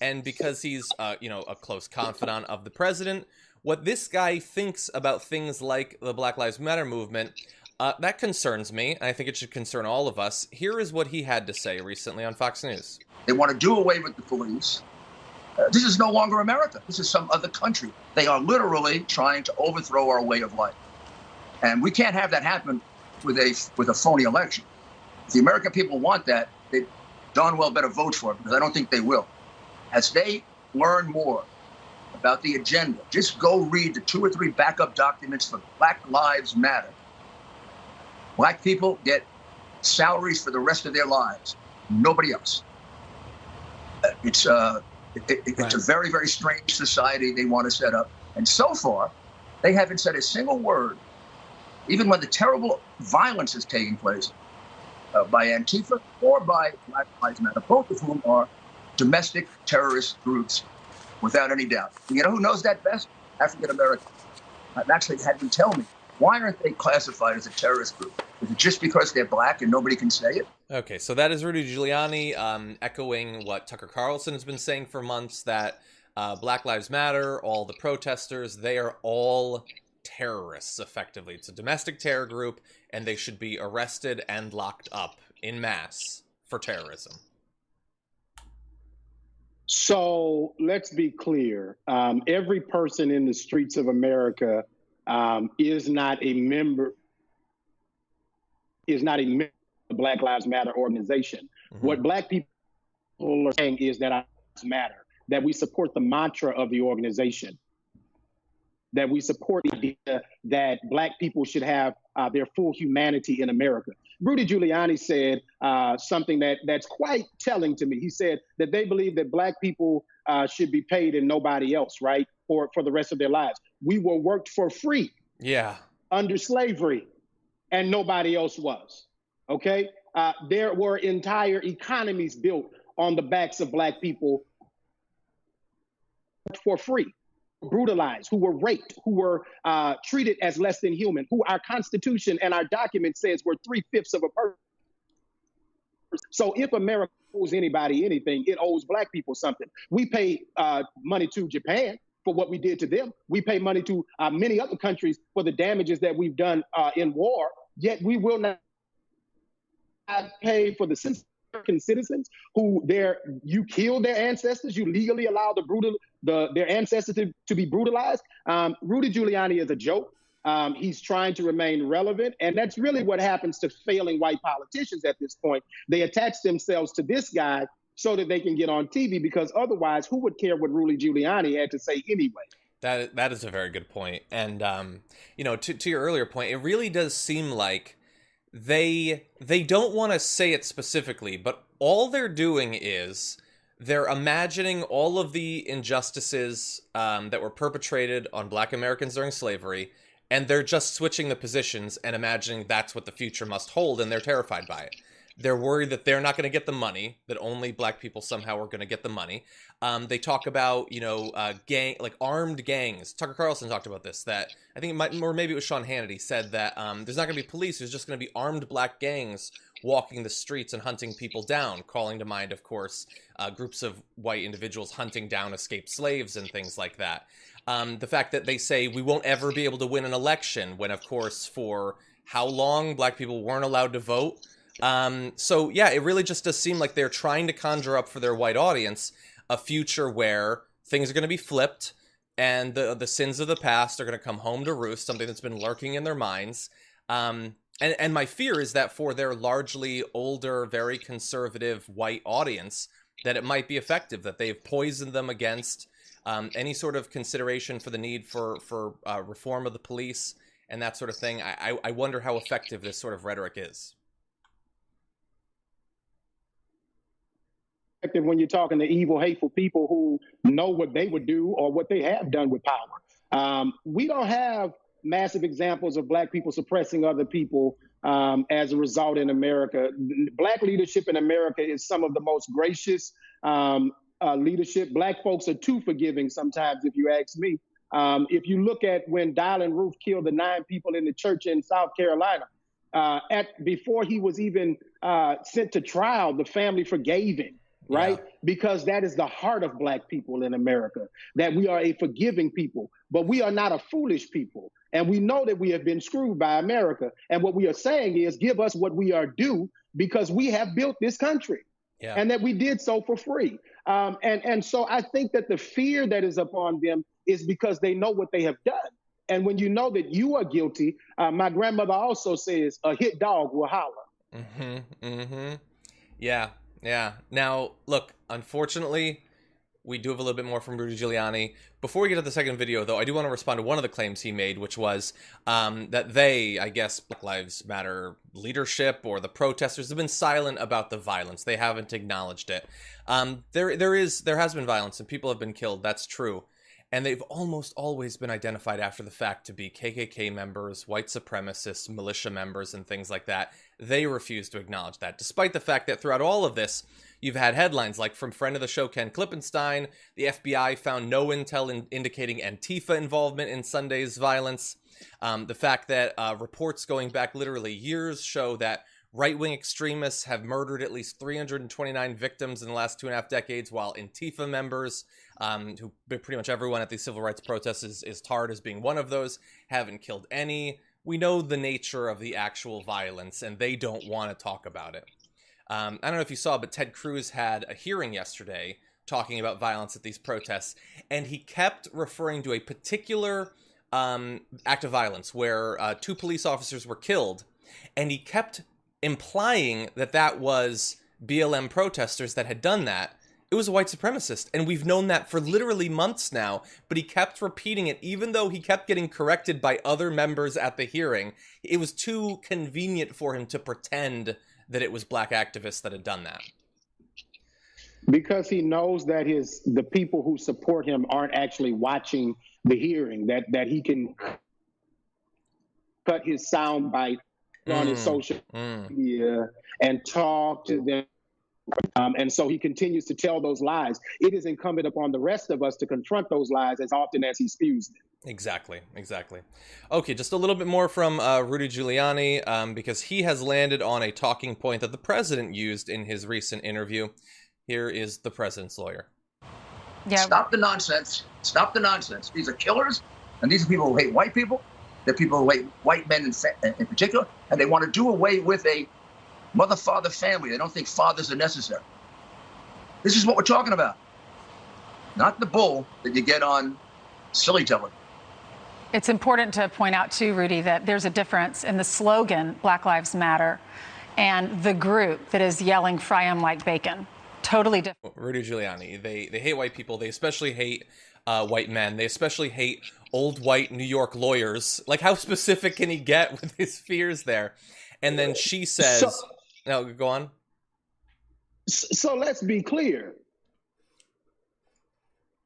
And because he's, a close confidant of the president, what this guy thinks about things like the Black Lives Matter movement, that concerns me, and I think it should concern all of us. Here is what he had to say recently on Fox News. They want to do away with the police. This is no longer America. This is some other country. They are literally trying to overthrow our way of life. And we can't have that happen with a phony election. If the American people want that, they darn well better vote for it, because I don't think they will. As they learn more about the agenda, just go read the 2 or 3 backup documents for Black Lives Matter. Black people get salaries for the rest of their lives. Nobody else. It's a very, very strange society they want to set up. And so far, they haven't said a single word, even when the terrible violence is taking place by Antifa or by Black Lives Matter, both of whom are domestic terrorist groups, without any doubt. You know who knows that best? African Americans. I've actually had them tell me, why aren't they classified as a terrorist group? Is it just because they're black and nobody can say it? Okay, so that is Rudy Giuliani echoing what Tucker Carlson has been saying for months, that Black Lives Matter, all the protesters, they are all terrorists, effectively. It's a domestic terror group, and they should be arrested and locked up en masse for terrorism. So let's be clear. Every person in the streets of America is not a member of the Black Lives Matter organization. Mm-hmm. What Black people are saying is that lives matter, that we support the mantra of the organization. that we support the idea that Black people should have their full humanity in America. Rudy Giuliani said something that's quite telling to me. He said that they believe that Black people should be paid and nobody else, right, for the rest of their lives. We were worked for free under slavery, and nobody else was, okay? There were entire economies built on the backs of Black people for free, brutalized, who were raped, who were treated as less than human, who our Constitution and our document says were 3/5 of a person. So if America owes anybody anything, it owes Black people something. We pay money to Japan for what we did to them. We pay money to many other countries for the damages that we've done in war, yet we will not pay for the American citizens who you killed their ancestors, you legally allowed their ancestors to be brutalized. Rudy Giuliani is a joke. He's trying to remain relevant, and that's really what happens to failing white politicians at this point. They attach themselves to this guy so that they can get on TV, because otherwise, who would care what Rudy Giuliani had to say anyway? That is a very good point. And to your earlier point, it really does seem like they don't want to say it specifically, but all they're doing is they're imagining all of the injustices that were perpetrated on Black Americans during slavery, and they're just switching the positions and imagining that's what the future must hold, and they're terrified by it. They're worried that they're not going to get the money, that only Black people somehow are going to get the money. They talk about, armed gangs. Tucker Carlson talked about this, that I think it might, or maybe it was Sean Hannity, said that there's not going to be police, there's just going to be armed Black gangs walking the streets and hunting people down, calling to mind, of course, groups of white individuals hunting down escaped slaves and things like that. The fact that they say we won't ever be able to win an election, when, of course, for how long Black people weren't allowed to vote. So yeah, it really just does seem like they're trying to conjure up for their white audience a future where things are going to be flipped and the sins of the past are going to come home to roost, something that's been lurking in their minds. And my fear is that for their largely older, very conservative white audience, that it might be effective, that they've poisoned them against any sort of consideration for the need for reform of the police and that sort of thing. I wonder how effective this sort of rhetoric is. When you're talking to evil, hateful people who know what they would do or what they have done with power. We don't have massive examples of Black people suppressing other people as a result in America. Black leadership in America is some of the most gracious leadership. Black folks are too forgiving sometimes, if you ask me. If you look at when Dylan Roof killed the 9 people in the church in South Carolina, before he was even sent to trial, the family forgave him. Right? Yeah. Because that is the heart of Black people in America, that we are a forgiving people, but we are not a foolish people. And we know that we have been screwed by America. And what we are saying is, give us what we are due, because we have built this country and that we did so for free. And so I think that the fear that is upon them is because they know what they have done. And when you know that you are guilty, my grandmother also says, a hit dog will holler. Mm-hmm. Mm-hmm. Yeah. Yeah. Now, look, unfortunately, we do have a little bit more from Rudy Giuliani. Before we get to the second video, though, I do want to respond to one of the claims he made, which was that Black Lives Matter leadership or the protesters, have been silent about the violence. They haven't acknowledged it. There has been violence and people have been killed. That's true. And they've almost always been identified after the fact to be KKK members, white supremacists, militia members, and things like that. They refuse to acknowledge that, despite the fact that throughout all of this, you've had headlines like from friend of the show, Ken Klippenstein, the FBI found no intel indicating Antifa involvement in Sunday's violence. The fact that reports going back literally years show that right-wing extremists have murdered at least 329 victims in the last 2.5 decades, while Antifa members, who pretty much everyone at these civil rights protests is tarred as being one of those, haven't killed any. We know the nature of the actual violence, and they don't want to talk about it. I don't know if you saw, but Ted Cruz had a hearing yesterday talking about violence at these protests, and he kept referring to a particular act of violence where 2 police officers were killed, and he kept implying that that was BLM protesters that had done that. it was a white supremacist. And we've known that for literally months now, but he kept repeating it, even though he kept getting corrected by other members at the hearing. It was too convenient for him to pretend that it was black activists that had done that. Because he knows that the people who support him aren't actually watching the hearing, that he can cut his sound bite on his social media and talk to them. And so he continues to tell those lies. It is incumbent upon the rest of us to confront those lies as often as he spews them. Exactly. Okay, just a little bit more from Rudy Giuliani, because he has landed on a talking point that the president used in his recent interview. Here is the president's lawyer. Yeah. Stop the nonsense. Stop the nonsense. These are killers, and these are people who hate white people. They're people who hate white men in particular, and they want to do away with a mother-father family. They don't think fathers are necessary. This is what we're talking about, not the bull that you get on silly television. It's important to point out, too, Rudy, that there's a difference in the slogan, Black Lives Matter, and the group that is yelling, fry 'em like bacon. Totally different. Rudy Giuliani, they hate white people. They especially hate white men. They especially hate old white New York lawyers. Like, how specific can he get with his fears there? And then she says, no, go on. So let's be clear.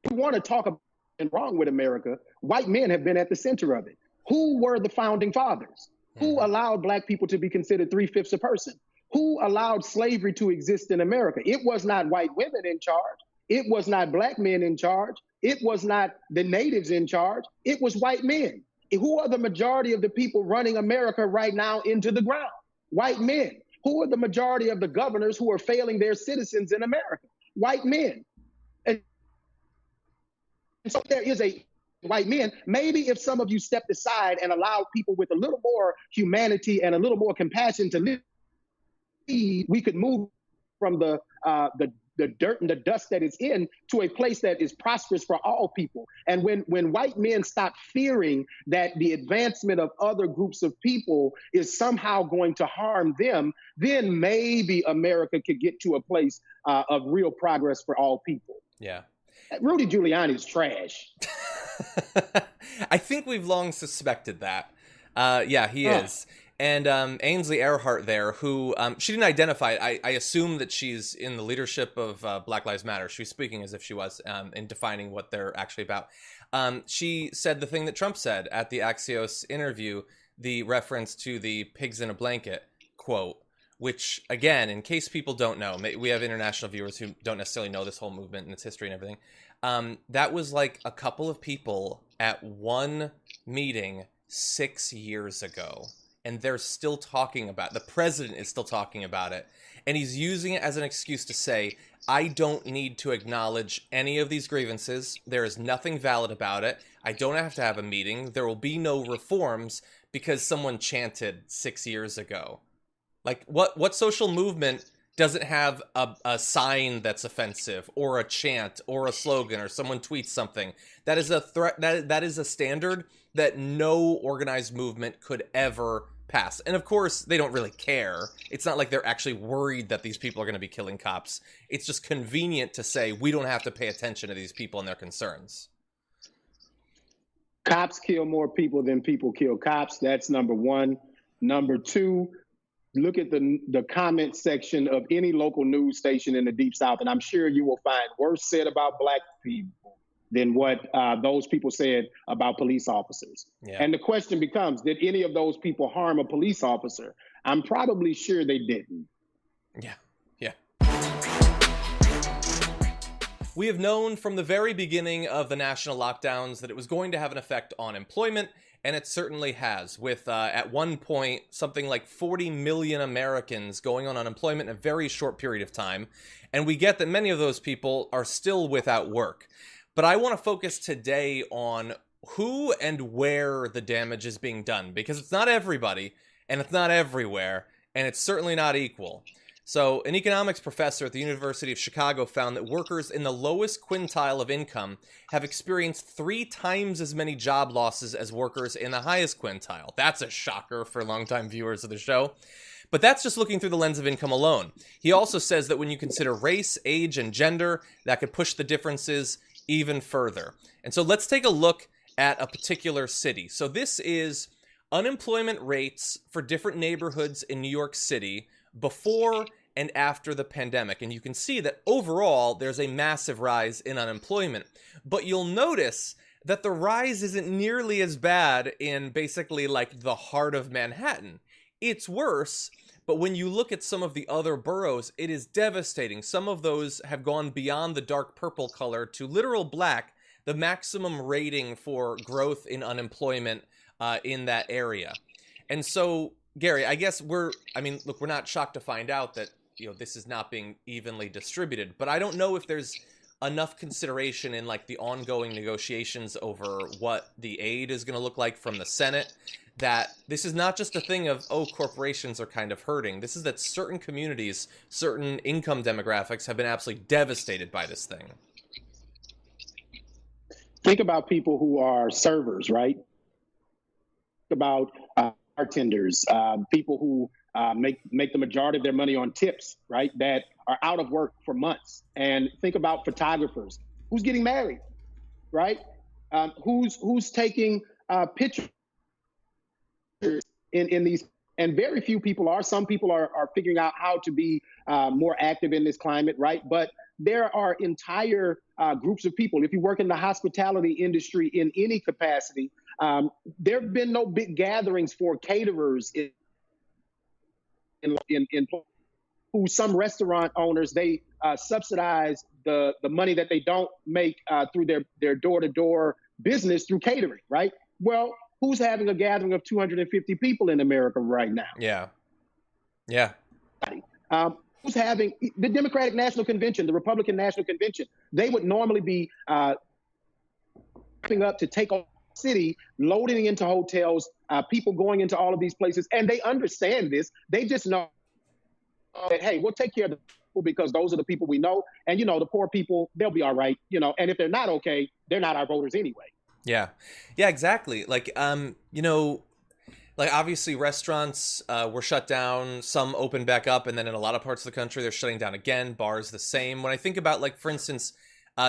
If we want to talk about what's wrong with America, white men have been at the center of it. Who were the founding fathers? Who allowed black people to be considered 3/5 a person? Who allowed slavery to exist in America? It was not white women in charge. It was not black men in charge. It was not the natives in charge. It was white men. Who are the majority of the people running America right now into the ground? White men. Who are the majority of the governors who are failing their citizens in America? White men. And so there is a white men. Maybe if some of you stepped aside and allowed people with a little more humanity and a little more compassion to live, we could move from the dirt and the dust that it's in to a place that is prosperous for all people. And when white men stop fearing that the advancement of other groups of people is somehow going to harm them, then maybe America could get to a place of real progress for all people. Yeah. Rudy Giuliani is trash. I think we've long suspected that. Yeah, he is. And Ainsley Earhart there, who she didn't identify it. I assume that she's in the leadership of Black Lives Matter. She was speaking as if she was in defining what they're actually about. She said the thing that Trump said at the Axios interview, the reference to the pigs in a blanket quote, which, again, in case people don't know, we have international viewers who don't necessarily know this whole movement and its history and everything. That was like a couple of people at one meeting 6 years ago. And they're still talking about it. The president is still talking about it. And he's using it as an excuse to say, I don't need to acknowledge any of these grievances. There is nothing valid about it. I don't have to have a meeting. There will be no reforms because someone chanted 6 years ago. Like, what social movement doesn't have a sign that's offensive or a chant or a slogan or someone tweets something? That is a threat. That is a standard that no organized movement could ever pass. And of course, they don't really care. It's not like they're actually worried that these people are going to be killing cops. It's just convenient to say, we don't have to pay attention to these people and their concerns. Cops kill more people than people kill cops. That's number one. Number two, look at the comment section of any local news station in the Deep South, and I'm sure you will find worse said about black people than what those people said about police officers. Yeah. And the question becomes, did any of those people harm a police officer? I'm probably sure they didn't. Yeah. We have known from the very beginning of the national lockdowns that it was going to have an effect on employment, and it certainly has, with at one point something like 40 million Americans going on unemployment in a very short period of time. And we get that many of those people are still without work. But I want to focus today on who and where the damage is being done, because it's not everybody, and it's not everywhere, and it's certainly not equal. So, an economics professor at the University of Chicago found that workers in the lowest quintile of income have experienced 3 times as many job losses as workers in the highest quintile. That's a shocker for longtime viewers of the show. But that's just looking through the lens of income alone. He also says that when you consider race, age, and gender, that could push the differences even further. And so let's take a look at a particular city. So this is unemployment rates for different neighborhoods in New York City before and after the pandemic. And you can see that overall, there's a massive rise in unemployment. But you'll notice that the rise isn't nearly as bad in basically like the heart of Manhattan. It's worse, but when you look at some of the other boroughs, it is devastating. Some of those have gone beyond the dark purple color to literal black, the maximum rating for growth in unemployment in that area. And so, Gary, I guess we're not shocked to find out that, this is not being evenly distributed, but I don't know if there's enough consideration in like the ongoing negotiations over what the aid is going to look like from the Senate, that this is not just a thing of, corporations are kind of hurting. This is that certain communities, certain income demographics have been absolutely devastated by this thing. Think about people who are servers, right? Think about bartenders, people who make the majority of their money on tips, right? That are out of work for months. And think about photographers. Who's getting married, right? Who's taking pictures in these? And very few people are. Some people are figuring out how to be more active in this climate, right? But there are entire groups of people. If you work in the hospitality industry in any capacity, there have been no big gatherings for caterers in who some restaurant owners, they subsidize the money that they don't make through their door-to-door business through catering, right? Well, who's having a gathering of 250 people in America right now? Yeah. Who's having the Democratic National Convention, the Republican National Convention? They would normally be wrapping up to take over the city, loading into hotels, people going into all of these places, and they understand this. They just know that, hey, we'll take care of the people because those are the people we know. And, the poor people, they'll be all right, and if they're not okay, they're not our voters anyway. Yeah, exactly. Like, obviously restaurants were shut down, some opened back up, and then in a lot of parts of the country, they're shutting down again. Bars the same. When I think about, like, for instance,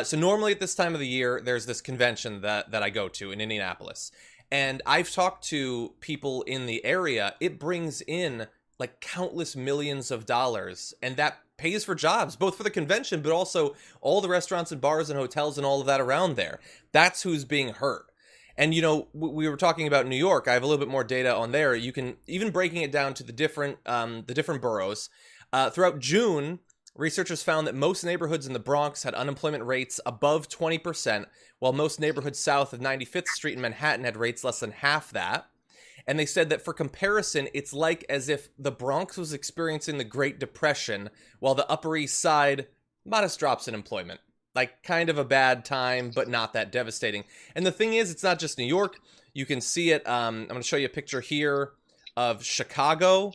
so normally at this time of the year, there's this convention that I go to in Indianapolis. And I've talked to people in the area. It brings in like countless millions of dollars, and that pays for jobs, both for the convention, but also all the restaurants and bars and hotels and all of that around there. That's who's being hurt. And, we were talking about New York. I have a little bit more data on there. You can, even breaking it down to the different boroughs, throughout June, researchers found that most neighborhoods in the Bronx had unemployment rates above 20%, while most neighborhoods south of 95th Street in Manhattan had rates less than half that. And they said that for comparison, it's like as if the Bronx was experiencing the Great Depression, while the Upper East Side, modest drops in employment. Like, kind of a bad time, but not that devastating. And the thing is, it's not just New York. You can see it. I'm going to show you a picture here of Chicago.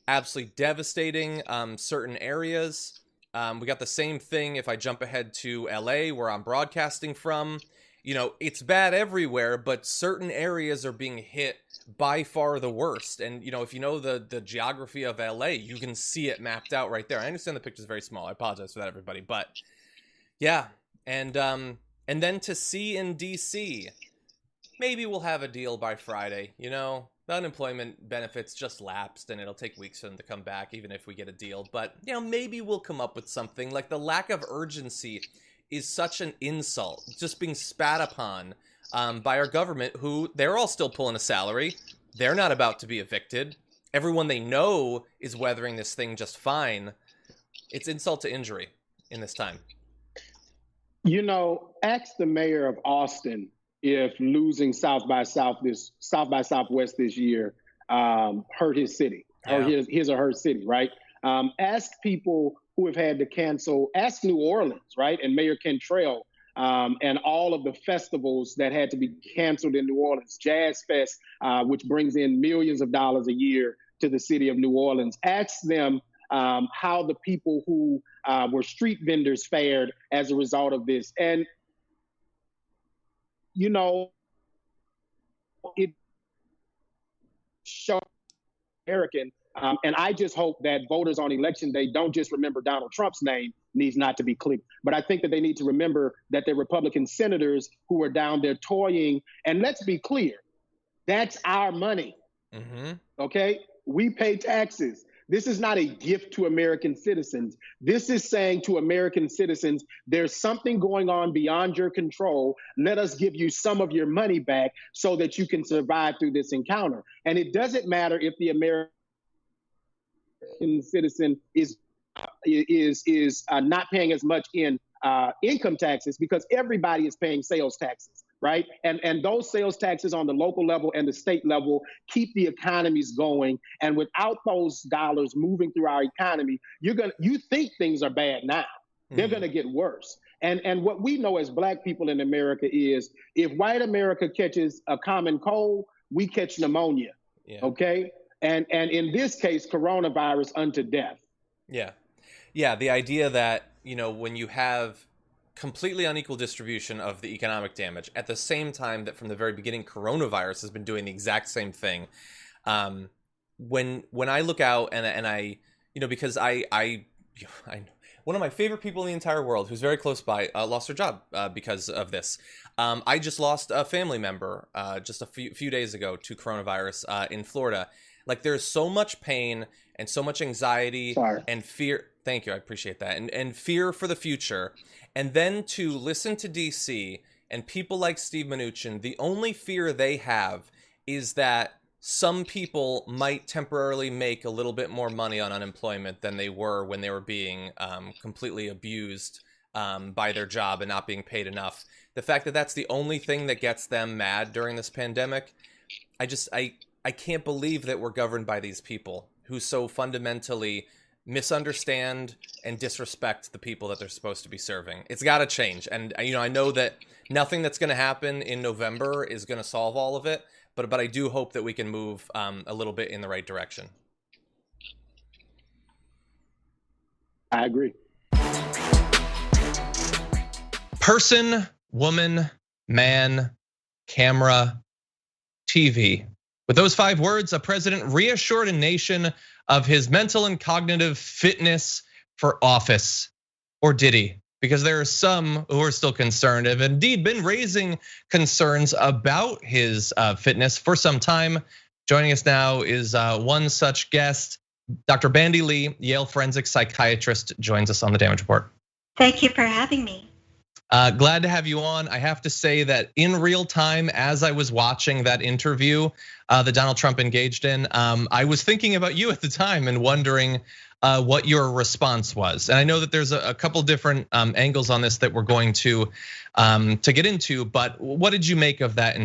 Absolutely devastating certain areas. We got the same thing if I jump ahead to LA, where I'm broadcasting from. It's bad everywhere, but certain areas are being hit by far the worst. And, if you know the geography of LA, you can see it mapped out right there. I understand the picture's very small. I apologize for that, everybody. But, yeah. And then to see in D.C., maybe we'll have a deal by Friday. The unemployment benefits just lapsed, and it'll take weeks for them to come back, even if we get a deal. But, maybe we'll come up with something. Like, the lack of urgency is such an insult, just being spat upon by our government, who they're all still pulling a salary. They're not about to be evicted. Everyone they know is weathering this thing just fine. It's insult to injury in this time. Ask the mayor of Austin if losing South by Southwest this year hurt his city, or his or her city, right? Ask people who have had to cancel. Ask New Orleans, right? And Mayor Cantrell and all of the festivals that had to be canceled in New Orleans. Jazz Fest, which brings in millions of dollars a year to the city of New Orleans. Ask them how the people who were street vendors fared as a result of this. And, it showed American And I just hope that voters on election day don't just remember Donald Trump's name needs not to be clicked. But I think that they need to remember that they're Republican senators who are down there toying. And let's be clear, that's our money. Mm-hmm. Okay? We pay taxes. This is not a gift to American citizens. This is saying to American citizens, there's something going on beyond your control. Let us give you some of your money back so that you can survive through this encounter. And it doesn't matter if the American citizen is not paying as much in income taxes, because everybody is paying sales taxes. Right. And those sales taxes on the local level and the state level keep the economies going. And without those dollars moving through our economy, you think things are bad now. They're going to get worse. And what we know as Black people in America is if white America catches a common cold, we catch pneumonia. Yeah. OK, and in this case, coronavirus unto death. Yeah. Yeah. The idea that, when you have completely unequal distribution of the economic damage at the same time that from the very beginning coronavirus has been doing the exact same thing. When I look out and I because I one of my favorite people in the entire world who's very close by lost her job because of this. I just lost a family member just a few days ago to coronavirus in Florida. Like, there's so much pain and so much anxiety and fear. Thank you. I appreciate that. And fear for the future. And then to listen to DC and people like Steve Mnuchin, the only fear they have is that some people might temporarily make a little bit more money on unemployment than they were when they were being completely abused by their job and not being paid enough. The fact that that's the only thing that gets them mad during this pandemic, I can't believe that we're governed by these people who so fundamentally misunderstand and disrespect the people that they're supposed to be serving. It's got to change. And, I know that nothing that's going to happen in November is going to solve all of it, but I do hope that we can move a little bit in the right direction. I agree. Person, woman, man, camera, TV. With those 5 words, a president reassured a nation of his mental and cognitive fitness for office. Or did he? Because there are some who are still concerned, have indeed been raising concerns about his fitness for some time. Joining us now is one such guest. Dr. Bandy Lee, Yale forensic psychiatrist, joins us on the Damage Report. Thank you for having me. Glad to have you on. I have to say that in real time, as I was watching that interview that Donald Trump engaged in, I was thinking about you at the time and wondering what your response was. And I know that there's a couple different angles on this that we're going to get into, but what did you make of that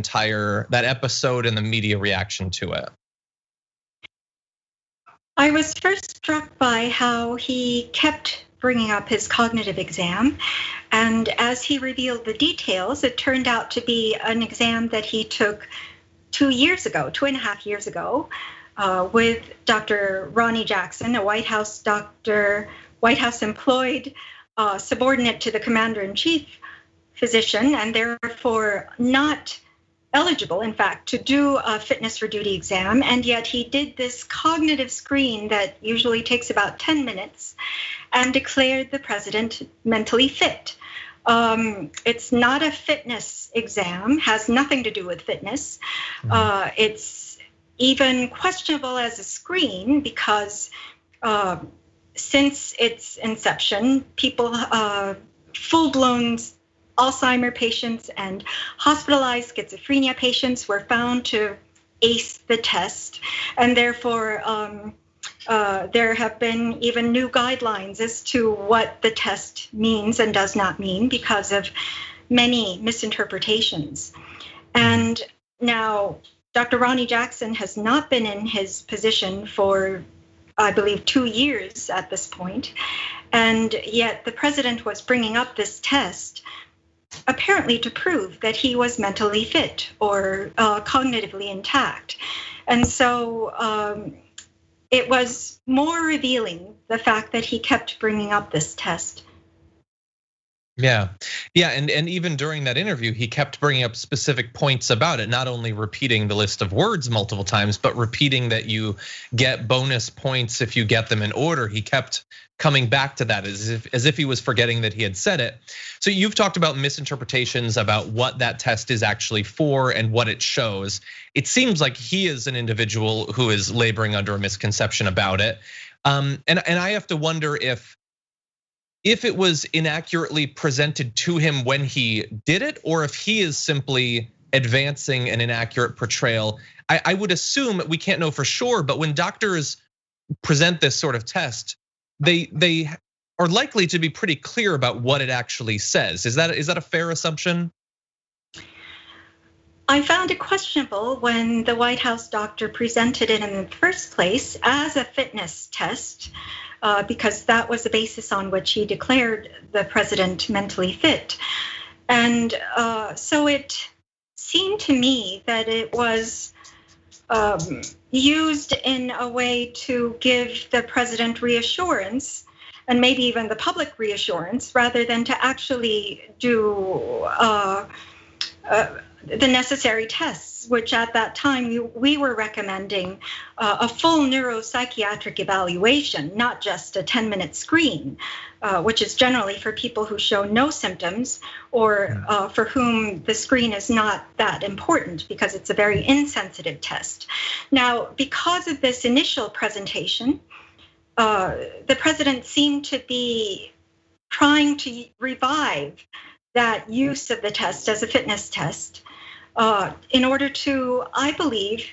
episode and the media reaction to it? I was first struck by how he kept bringing up his cognitive exam. And as he revealed the details, it turned out to be an exam that he took 2.5 years ago, with Dr. Ronnie Jackson, a White House employed subordinate to the commander-in-chief physician, and therefore not eligible, in fact, to do a fitness for duty exam. And yet he did this cognitive screen that usually takes about 10 minutes and declared the president mentally fit. It's not a fitness exam, has nothing to do with fitness. It's even questionable as a screen because since its inception, people, full-blown Alzheimer patients and hospitalized schizophrenia patients were found to ace the test, and therefore there have been even new guidelines as to what the test means and does not mean because of many misinterpretations. And now Dr. Ronnie Jackson has not been in his position for, I believe, 2 years at this point, and yet the president was bringing up this test apparently to prove that he was mentally fit or cognitively intact. And so it was more revealing, the fact that he kept bringing up this test. Yeah, and even during that interview, he kept bringing up specific points about it, not only repeating the list of words multiple times, but repeating that you get bonus points if you get them in order. He kept coming back to that as if he was forgetting that he had said it. So you've talked about misinterpretations about what that test is actually for and what it shows. It seems like he is an individual who is laboring under a misconception about it. And I have to wonder if it was inaccurately presented to him when he did it, or if he is simply advancing an inaccurate portrayal. I would assume, we can't know for sure, but when doctors present this sort of test, they are likely to be pretty clear about what it actually says. Is that a fair assumption? I found it questionable when the White House doctor presented it in the first place as a fitness test, because that was the basis on which he declared the president mentally fit. And so it seemed to me that it was used in a way to give the president reassurance, and maybe even the public reassurance, rather than to actually do the necessary tests, which at that time we were recommending a full neuropsychiatric evaluation, not just a 10-minute screen, which is generally for people who show no symptoms or for whom the screen is not that important because it's a very insensitive test. Now, because of this initial presentation, the president seemed to be trying to revive that use of the test as a fitness test in order to, I believe,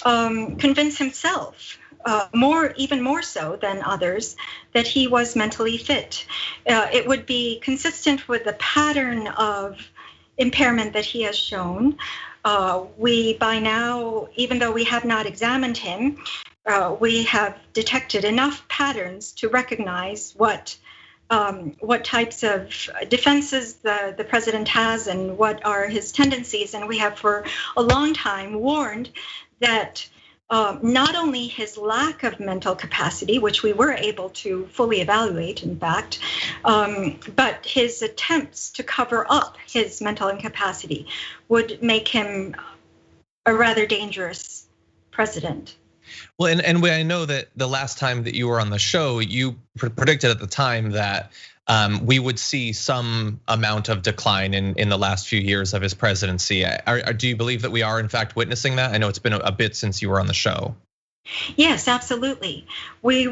convince himself even more so than others that he was mentally fit. It would be consistent with the pattern of impairment that he has shown. We by now, even though we have not examined him, we have detected enough patterns to recognize what types of defenses the president has and what are his tendencies. And we have for a long time warned that not only his lack of mental capacity, which we were able to fully evaluate, in fact, but his attempts to cover up his mental incapacity would make him a rather dangerous president. Well, and I know that the last time that you were on the show, you predicted at the time that we would see some amount of decline in the last few years of his presidency. Do you believe that we are in fact witnessing that? I know it's been a bit since you were on the show. Yes, absolutely. We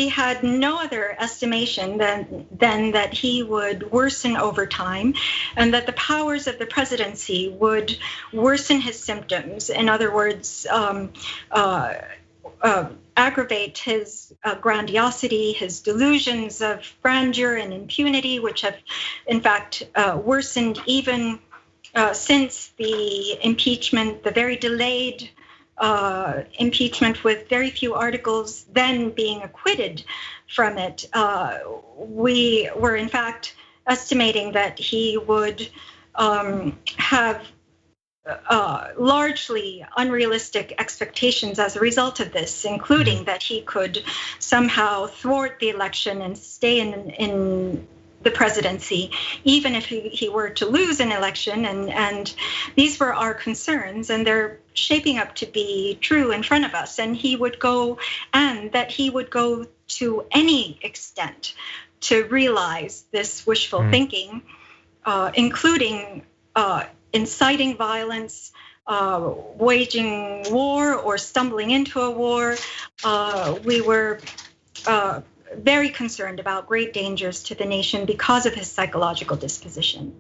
had no other estimation than that he would worsen over time, and that the powers of the presidency would worsen his symptoms. In other words, aggravate his grandiosity, his delusions of grandeur and impunity, which have in fact worsened even since the impeachment, the very delayed impeachment with very few articles then being acquitted from it. We were in fact estimating that he would have largely unrealistic expectations as a result of this, including that he could somehow thwart the election and stay in the presidency, even if he were to lose an election. And these were our concerns, and they're shaping up to be true in front of us. And he would go to any extent to realize this wishful thinking, including inciting violence, waging war, or stumbling into a war. We were very concerned about great dangers to the nation because of his psychological disposition.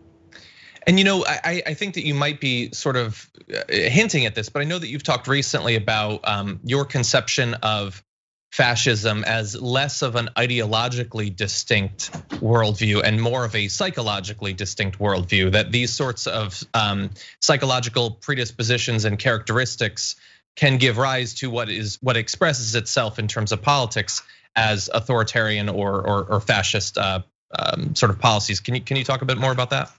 And I think that you might be sort of hinting at this, but I know that you've talked recently about your conception of fascism as less of an ideologically distinct worldview and more of a psychologically distinct worldview, that these sorts of psychological predispositions and characteristics can give rise to what expresses itself in terms of politics as authoritarian or fascist sort of policies. Can you talk a bit more about that?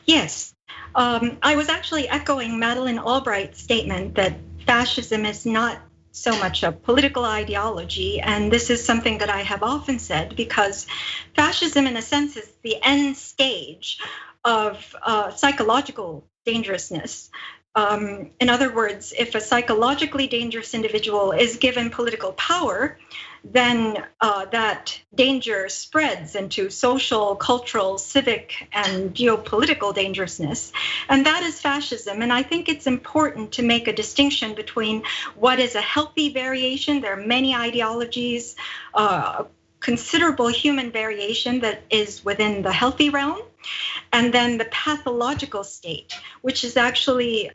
Yes, I was actually echoing Madeleine Albright's statement that fascism is not so much a political ideology, and this is something that I have often said, because fascism, in a sense, is the end stage of psychological dangerousness. In other words, if a psychologically dangerous individual is given political power, then that danger spreads into social, cultural, civic, and geopolitical dangerousness. And that is fascism. And I think it's important to make a distinction between what is a healthy variation. There are many ideologies, considerable human variation that is within the healthy realm, and then the pathological state, which is actually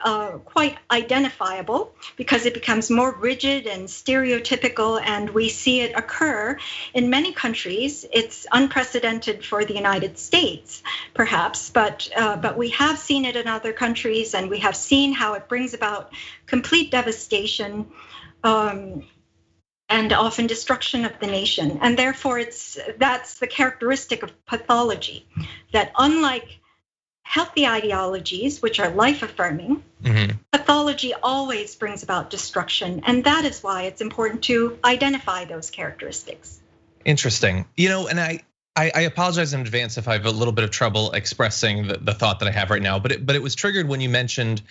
quite identifiable because it becomes more rigid and stereotypical, and we see it occur in many countries. It's unprecedented for the United States, perhaps, but we have seen it in other countries, and we have seen how it brings about complete devastation, and often destruction of the nation. And therefore, that's the characteristic of pathology, that unlike healthy ideologies, which are life-affirming, pathology always brings about destruction. And that is why it's important to identify those characteristics. Interesting. And I apologize in advance if I have a little bit of trouble expressing the thought that I have right now, but it was triggered when you mentioned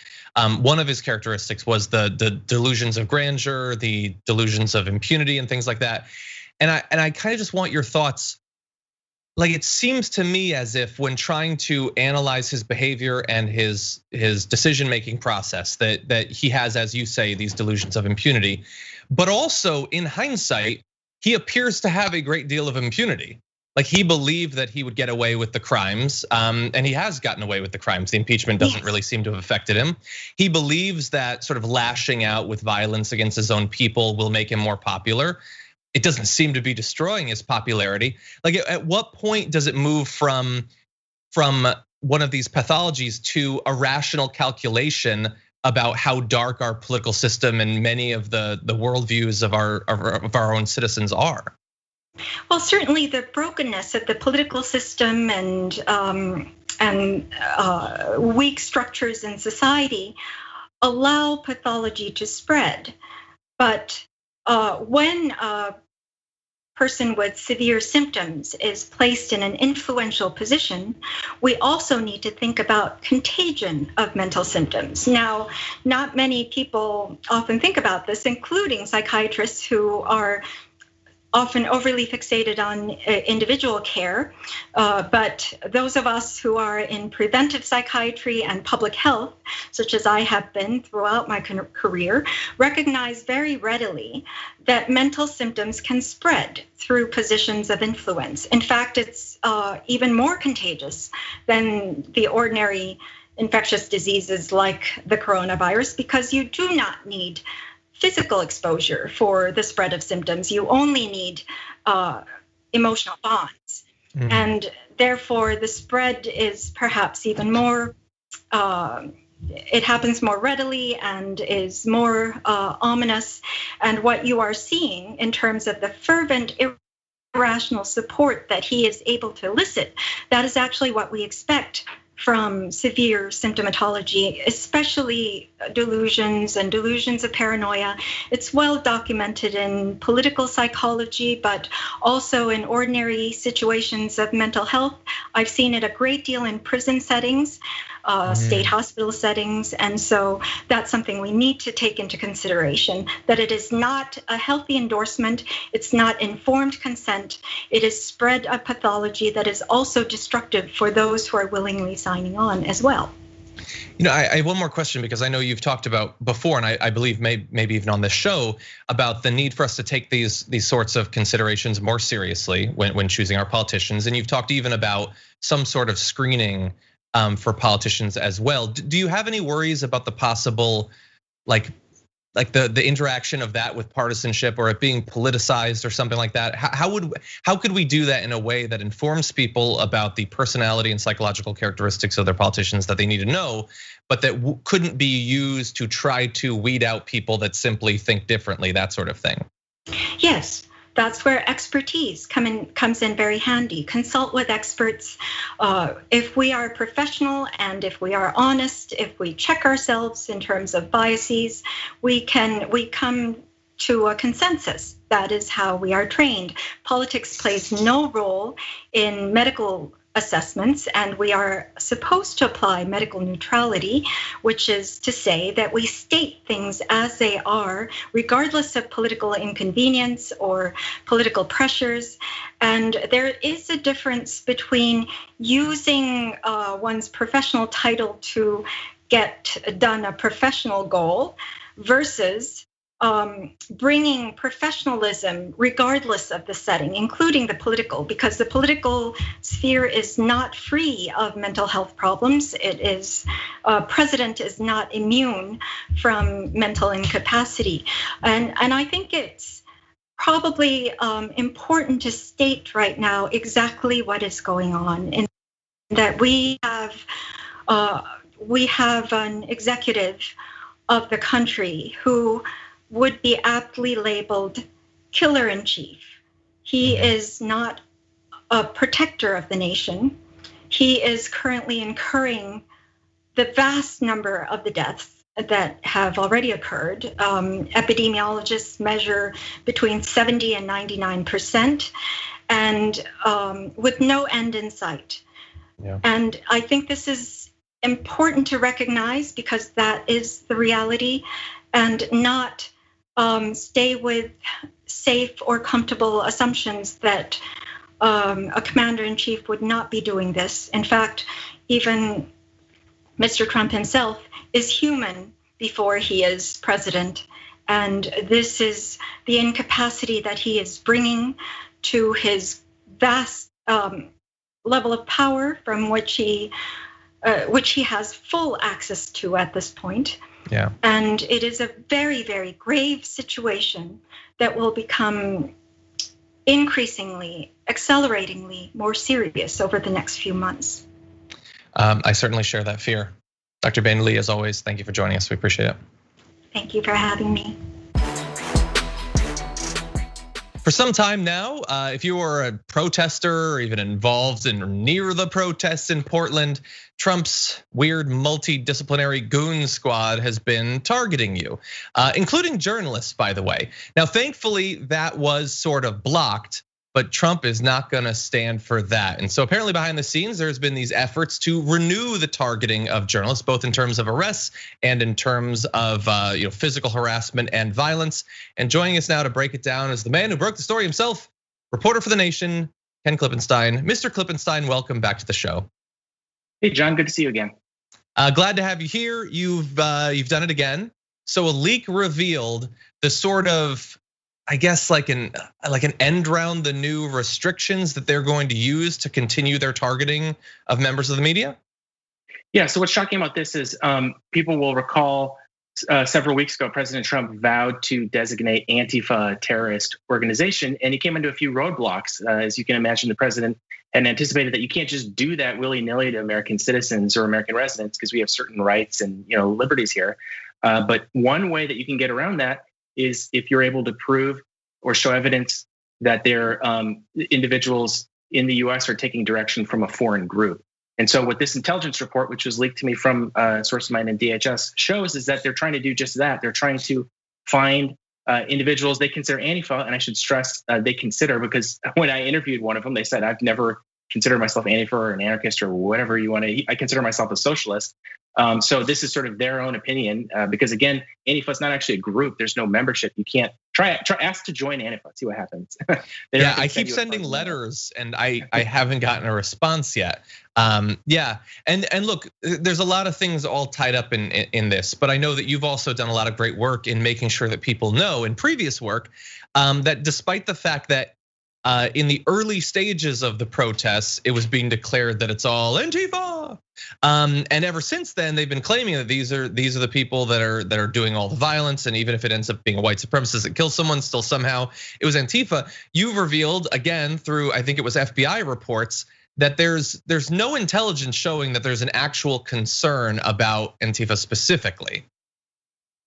one of his characteristics was the delusions of grandeur, the delusions of impunity, and things like that. And I kind of just want your thoughts. Like, it seems to me as if when trying to analyze his behavior and his decision-making process, that he has, as you say, these delusions of impunity, but also in hindsight, he appears to have a great deal of impunity. Like, he believed that he would get away with the crimes, and he has gotten away with the crimes. The impeachment doesn't really seem to have affected him. He believes that sort of lashing out with violence against his own people will make him more popular. It doesn't seem to be destroying his popularity. Like, at what point does it move from one of these pathologies to a rational calculation about how dark our political system and many of the worldviews of our own citizens are? Well, certainly the brokenness of the political system and weak structures in society allow pathology to spread. But when a person with severe symptoms is placed in an influential position, we also need to think about contagion of mental symptoms. Now, not many people often think about this, including psychiatrists who are often overly fixated on individual care, but those of us who are in preventive psychiatry and public health, such as I have been throughout my career, recognize very readily that mental symptoms can spread through positions of influence. In fact, it's even more contagious than the ordinary infectious diseases like the coronavirus, because you do not need physical exposure for the spread of symptoms. You only need emotional bonds. And therefore the spread is perhaps even more, it happens more readily and is more ominous. And what you are seeing in terms of the fervent, irrational support that he is able to elicit, that is actually what we expect from severe symptomatology, especially delusions and delusions of paranoia. It's well documented in political psychology, but also in ordinary situations of mental health. I've seen it a great deal in prison settings, state hospital settings. And so that's something we need to take into consideration, that it is not a healthy endorsement. It's not informed consent. It is spread of pathology that is also destructive for those who are willingly signing on as well. I have one more question, because I know you've talked about before, and I believe maybe even on this show, about the need for us to take these sorts of considerations more seriously when choosing our politicians. And you've talked even about some sort of screening for politicians as well. Do you have any worries about the possible, like the interaction of that with partisanship, or it being politicized or something like that? How could we do that in a way that informs people about the personality and psychological characteristics of their politicians that they need to know, but that couldn't be used to try to weed out people that simply think differently, that sort of thing? Yes. That's where expertise comes in very handy. Consult with experts. If we are professional and if we are honest, if we check ourselves in terms of biases, we come to a consensus. That is how we are trained. Politics plays no role in medical assessments, and we are supposed to apply medical neutrality, which is to say that we state things as they are, regardless of political inconvenience or political pressures. And there is a difference between using one's professional title to get done a professional goal versus bringing professionalism regardless of the setting, including the political, because the political sphere is not free of mental health problems. It is, president is not immune from mental incapacity. And I think it's probably important to state right now exactly what is going on, in that we have an executive of the country who would be aptly labeled killer in chief. He is not a protector of the nation. He is currently incurring the vast number of the deaths that have already occurred. Epidemiologists measure between 70 and 99%, and with no end in sight. Yeah. And I think this is important to recognize, because that is the reality, and not stay with safe or comfortable assumptions that a commander-in-chief would not be doing this. In fact, even Mr. Trump himself is human before he is president. And this is the incapacity that he is bringing to his vast level of power, from which he has full access to at this point. Yeah. And it is a very, very grave situation that will become increasingly, acceleratingly more serious over the next few months. I certainly share that fear. Dr. Bandy Lee, as always, thank you for joining us. We appreciate it. Thank you for having me. For some time now, if you are a protester or even involved in or near the protests in Portland, Trump's weird multidisciplinary goon squad has been targeting you, including journalists, by the way. Now, thankfully, that was sort of blocked, but Trump is not gonna stand for that. And so apparently behind the scenes, there's been these efforts to renew the targeting of journalists, both in terms of arrests and in terms of physical harassment and violence. And joining us now to break it down is the man who broke the story himself, reporter for The Nation, Ken Klippenstein. Mr. Klippenstein, welcome back to the show. Hey, John, good to see you again. Glad to have you here. You've done it again. So a leak revealed the sort of, I guess, like an end round the new restrictions that they're going to use to continue their targeting of members of the media? Yeah, so what's shocking about this is people will recall several weeks ago, President Trump vowed to designate Antifa a terrorist organization, and he came into a few roadblocks. As you can imagine, the president had anticipated that you can't just do that willy-nilly to American citizens or American residents, because we have certain rights and liberties here. But one way that you can get around that is if you're able to prove or show evidence that they're individuals in the US are taking direction from a foreign group. And so what this intelligence report, which was leaked to me from a source of mine in DHS, shows is that they're trying to do just that. They're trying to find individuals they consider Antifa, and I should stress they consider, because when I interviewed one of them, they said, I've never considered myself Antifa or an anarchist or whatever you want to, I consider myself a socialist. So this is sort of their own opinion, because again, Antifa is not actually a group. There's no membership. You can't ask to join Antifa, see what happens. Yeah, I keep sending letters and I haven't gotten a response yet. Yeah, and look, there's a lot of things all tied up in this, but I know that you've also done a lot of great work in making sure that people know in previous work that despite the fact that in the early stages of the protests, it was being declared that it's all Antifa. And ever since then, they've been claiming that these are the people that are doing all the violence, and even if it ends up being a white supremacist that kills someone, still somehow it was Antifa. You've revealed again through, I think it was FBI reports, that there's no intelligence showing that there's an actual concern about Antifa specifically.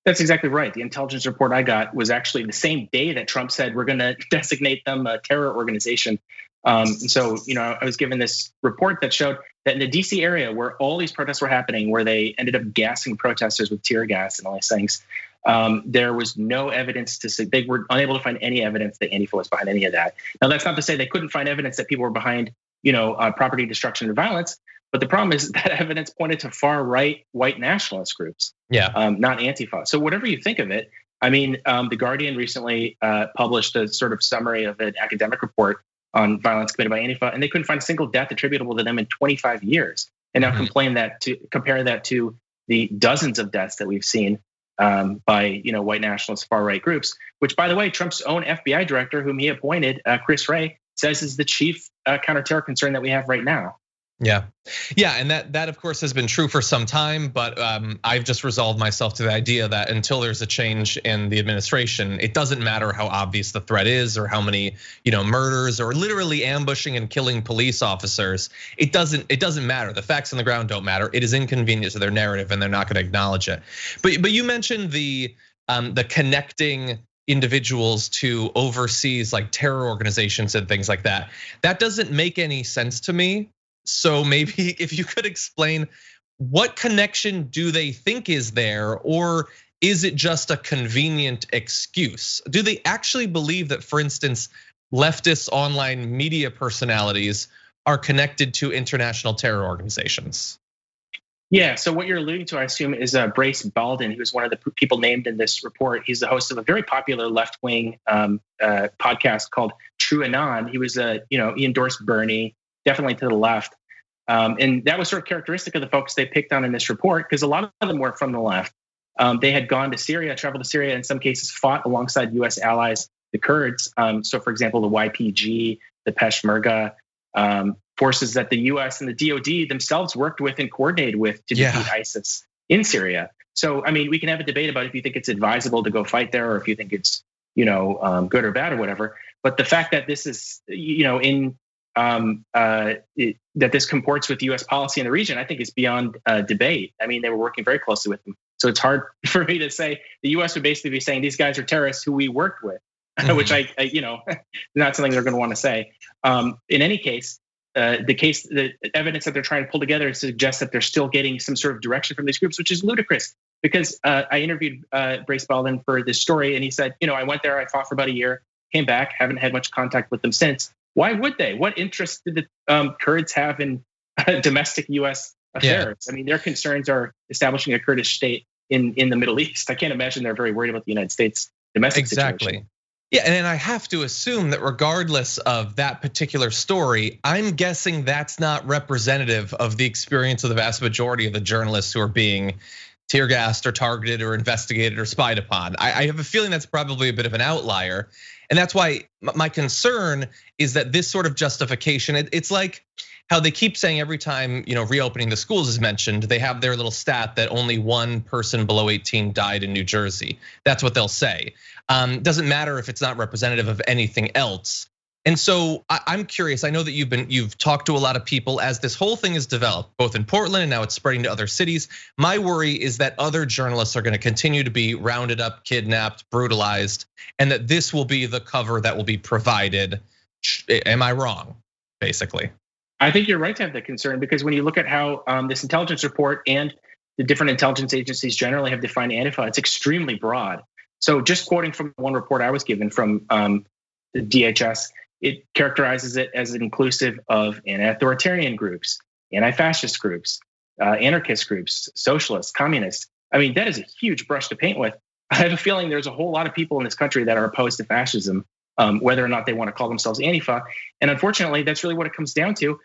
That's exactly right. The intelligence report I got was actually the same day that Trump said we're going to designate them a terror organization. And so, I was given this report that showed that in the DC area where all these protests were happening, where they ended up gassing protesters with tear gas and all these things, There was no evidence to say, they were unable to find any evidence that Antifa was behind any of that. Now, that's not to say they couldn't find evidence that people were behind, property destruction and violence. But the problem is that evidence pointed to far right white nationalist groups, not Antifa. So whatever you think of it, I mean, The Guardian recently published a sort of summary of an academic report on violence committed by Antifa, and they couldn't find a single death attributable to them in 25 years. And now compare that to the dozens of deaths that we've seen by white nationalist far right groups, which, by the way, Trump's own FBI director, whom he appointed, Chris Wray, says is the chief counterterror concern that we have right now. Yeah, and that of course has been true for some time, but I've just resolved myself to the idea that until there's a change in the administration, it doesn't matter how obvious the threat is or how many murders or literally ambushing and killing police officers. It doesn't matter. The facts on the ground don't matter. It is inconvenient to their narrative, and they're not going to acknowledge it. But you mentioned the connecting individuals to overseas like terror organizations and things like that. That doesn't make any sense to me. So maybe if you could explain, what connection do they think is there, or is it just a convenient excuse? Do they actually believe that, for instance, leftist online media personalities are connected to international terror organizations? Yeah, so what you're alluding to, I assume, is Brace Baldwin, who's one of the people named in this report. He's the host of a very popular left-wing podcast called True Anon. He was, he endorsed Bernie, definitely to the left. And that was sort of characteristic of the folks they picked on in this report, because a lot of them were from the left. They had gone to Syria, traveled to Syria, in some cases fought alongside US allies, the Kurds. So for example, the YPG, the Peshmerga, forces that the US and the DOD themselves worked with and coordinated with to defeat ISIS in Syria. So, I mean, we can have a debate about if you think it's advisable to go fight there, or if you think it's, good or bad or whatever. But the fact that this is, that this comports with US policy in the region, I think is beyond debate. I mean, they were working very closely with them. So it's hard for me to say the US would basically be saying these guys are terrorists who we worked with, which I not something they're going to want to say. In any case, the evidence that they're trying to pull together suggests that they're still getting some sort of direction from these groups, which is ludicrous. Because I interviewed Brace Baldwin for this story, and he said, I went there, I fought for about a year, came back, haven't had much contact with them since. Why would they? What interest did the Kurds have in domestic US affairs? I mean, their concerns are establishing a Kurdish state in the Middle East. I can't imagine they're very worried about the United States domestic situation. Yeah, and then I have to assume that regardless of that particular story, I'm guessing that's not representative of the experience of the vast majority of the journalists who are being tear gassed or targeted or investigated or spied upon. I have a feeling that's probably a bit of an outlier. And that's why my concern is that this sort of justification, it's like how they keep saying every time, reopening the schools is mentioned, they have their little stat that only one person below 18 died in New Jersey. That's what they'll say. Doesn't matter if it's not representative of anything else. And so I'm curious, I know that you've talked to a lot of people as this whole thing is developed, both in Portland and now it's spreading to other cities. My worry is that other journalists are going to continue to be rounded up, kidnapped, brutalized, and that this will be the cover that will be provided. Am I wrong, basically? I think you're right to have that concern, because when you look at how this intelligence report and the different intelligence agencies generally have defined Antifa, it's extremely broad. So just quoting from one report I was given from the DHS, it characterizes it as inclusive of anti-authoritarian groups, anti-fascist groups, anarchist groups, socialists, communists. I mean, that is a huge brush to paint with. I have a feeling there's a whole lot of people in this country that are opposed to fascism, whether or not they want to call themselves Antifa. And unfortunately, that's really what it comes down to.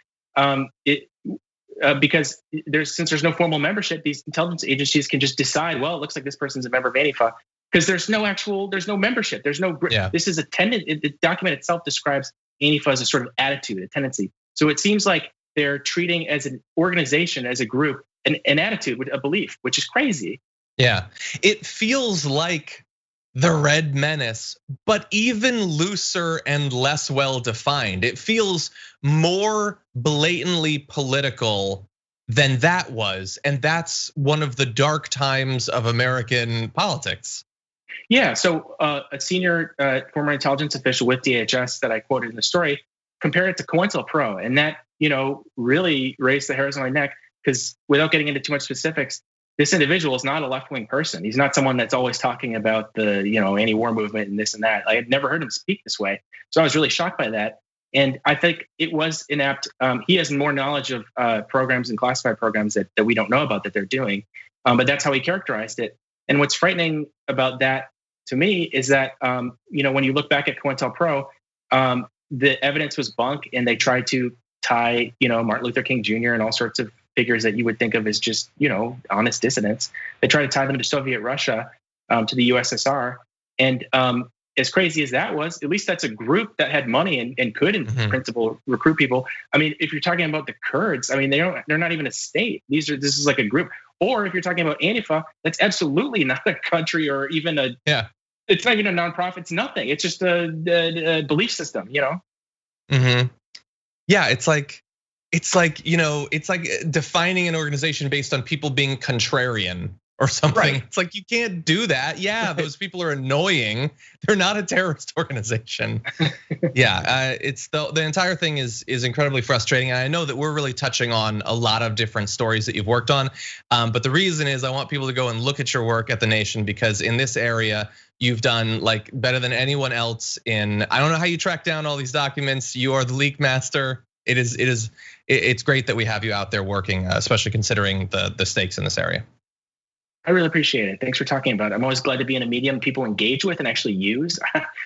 Because since there's no formal membership, these intelligence agencies can just decide, well, it looks like this person's a member of Antifa, because there's no membership. There's no, this is a tendency. The document itself describes Antifa as a sort of attitude, a tendency. So it seems like they're treating as an organization, as a group, an attitude, a belief, which is crazy. Yeah, it feels like the Red Menace, but even looser and less well-defined. It feels more blatantly political than that was. And that's one of the dark times of American politics. Yeah, so a senior former intelligence official with DHS that I quoted in the story compared it to quintile pro, and that really raised the hairs on my neck, because without getting into too much specifics, this individual is not a left-wing person. He's not someone that's always talking about the, anti-war movement and this and that. I had never heard him speak this way. So I was really shocked by that. And I think it was inapt. He has more knowledge of programs and classified programs that we don't know about that they're doing. But that's how he characterized it. And what's frightening about that to me is that, when you look back at COINTELPRO, the evidence was bunk, and they tried to tie, Martin Luther King Jr. and all sorts of figures that you would think of as just, honest dissidents. They tried to tie them to Soviet Russia, to the USSR. And as crazy as that was, at least that's a group that had money and could, in principle, recruit people. I mean, if you're talking about the Kurds, I mean, they're not even a state. This is like a group. Or if you're talking about Antifa, that's absolutely not a country or even it's not even a nonprofit. It's nothing. It's just a belief system, Mm-hmm. Yeah, it's like defining an organization based on people being contrarian or something. Right. It's like, you can't do that. Yeah, those people are annoying. They're not a terrorist organization. Yeah, it's the entire thing is incredibly frustrating. And I know that we're really touching on a lot of different stories that you've worked on. But the reason is I want people to go and look at your work at The Nation, because in this area, you've done like better than anyone else I don't know how you track down all these documents. You are the leak master. It's great that we have you out there working, especially considering the stakes in this area. I really appreciate it. Thanks for talking about it. I'm always glad to be in a medium people engage with and actually use.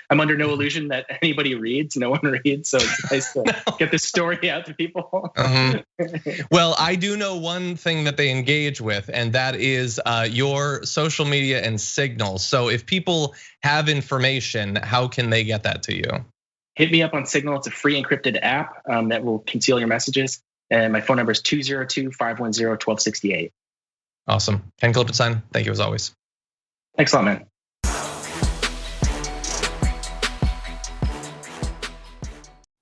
I'm under no illusion that anybody reads. No one reads, so it's nice to get this story out to people. Well, I do know one thing that they engage with, and that is your social media and Signal. So if people have information, how can they get that to you? Hit me up on Signal. It's a free encrypted app that will conceal your messages. And my phone number is 202-510-1268. Awesome. Ken Klippenstein, thank you as always. Thanks a lot, man.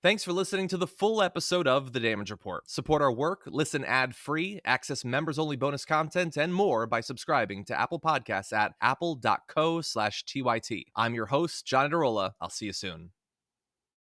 Thanks for listening to the full episode of The Damage Report. Support our work, listen ad-free, access members-only bonus content, and more by subscribing to Apple Podcasts at apple.co/TYT. I'm your host, John Adarola. I'll see you soon.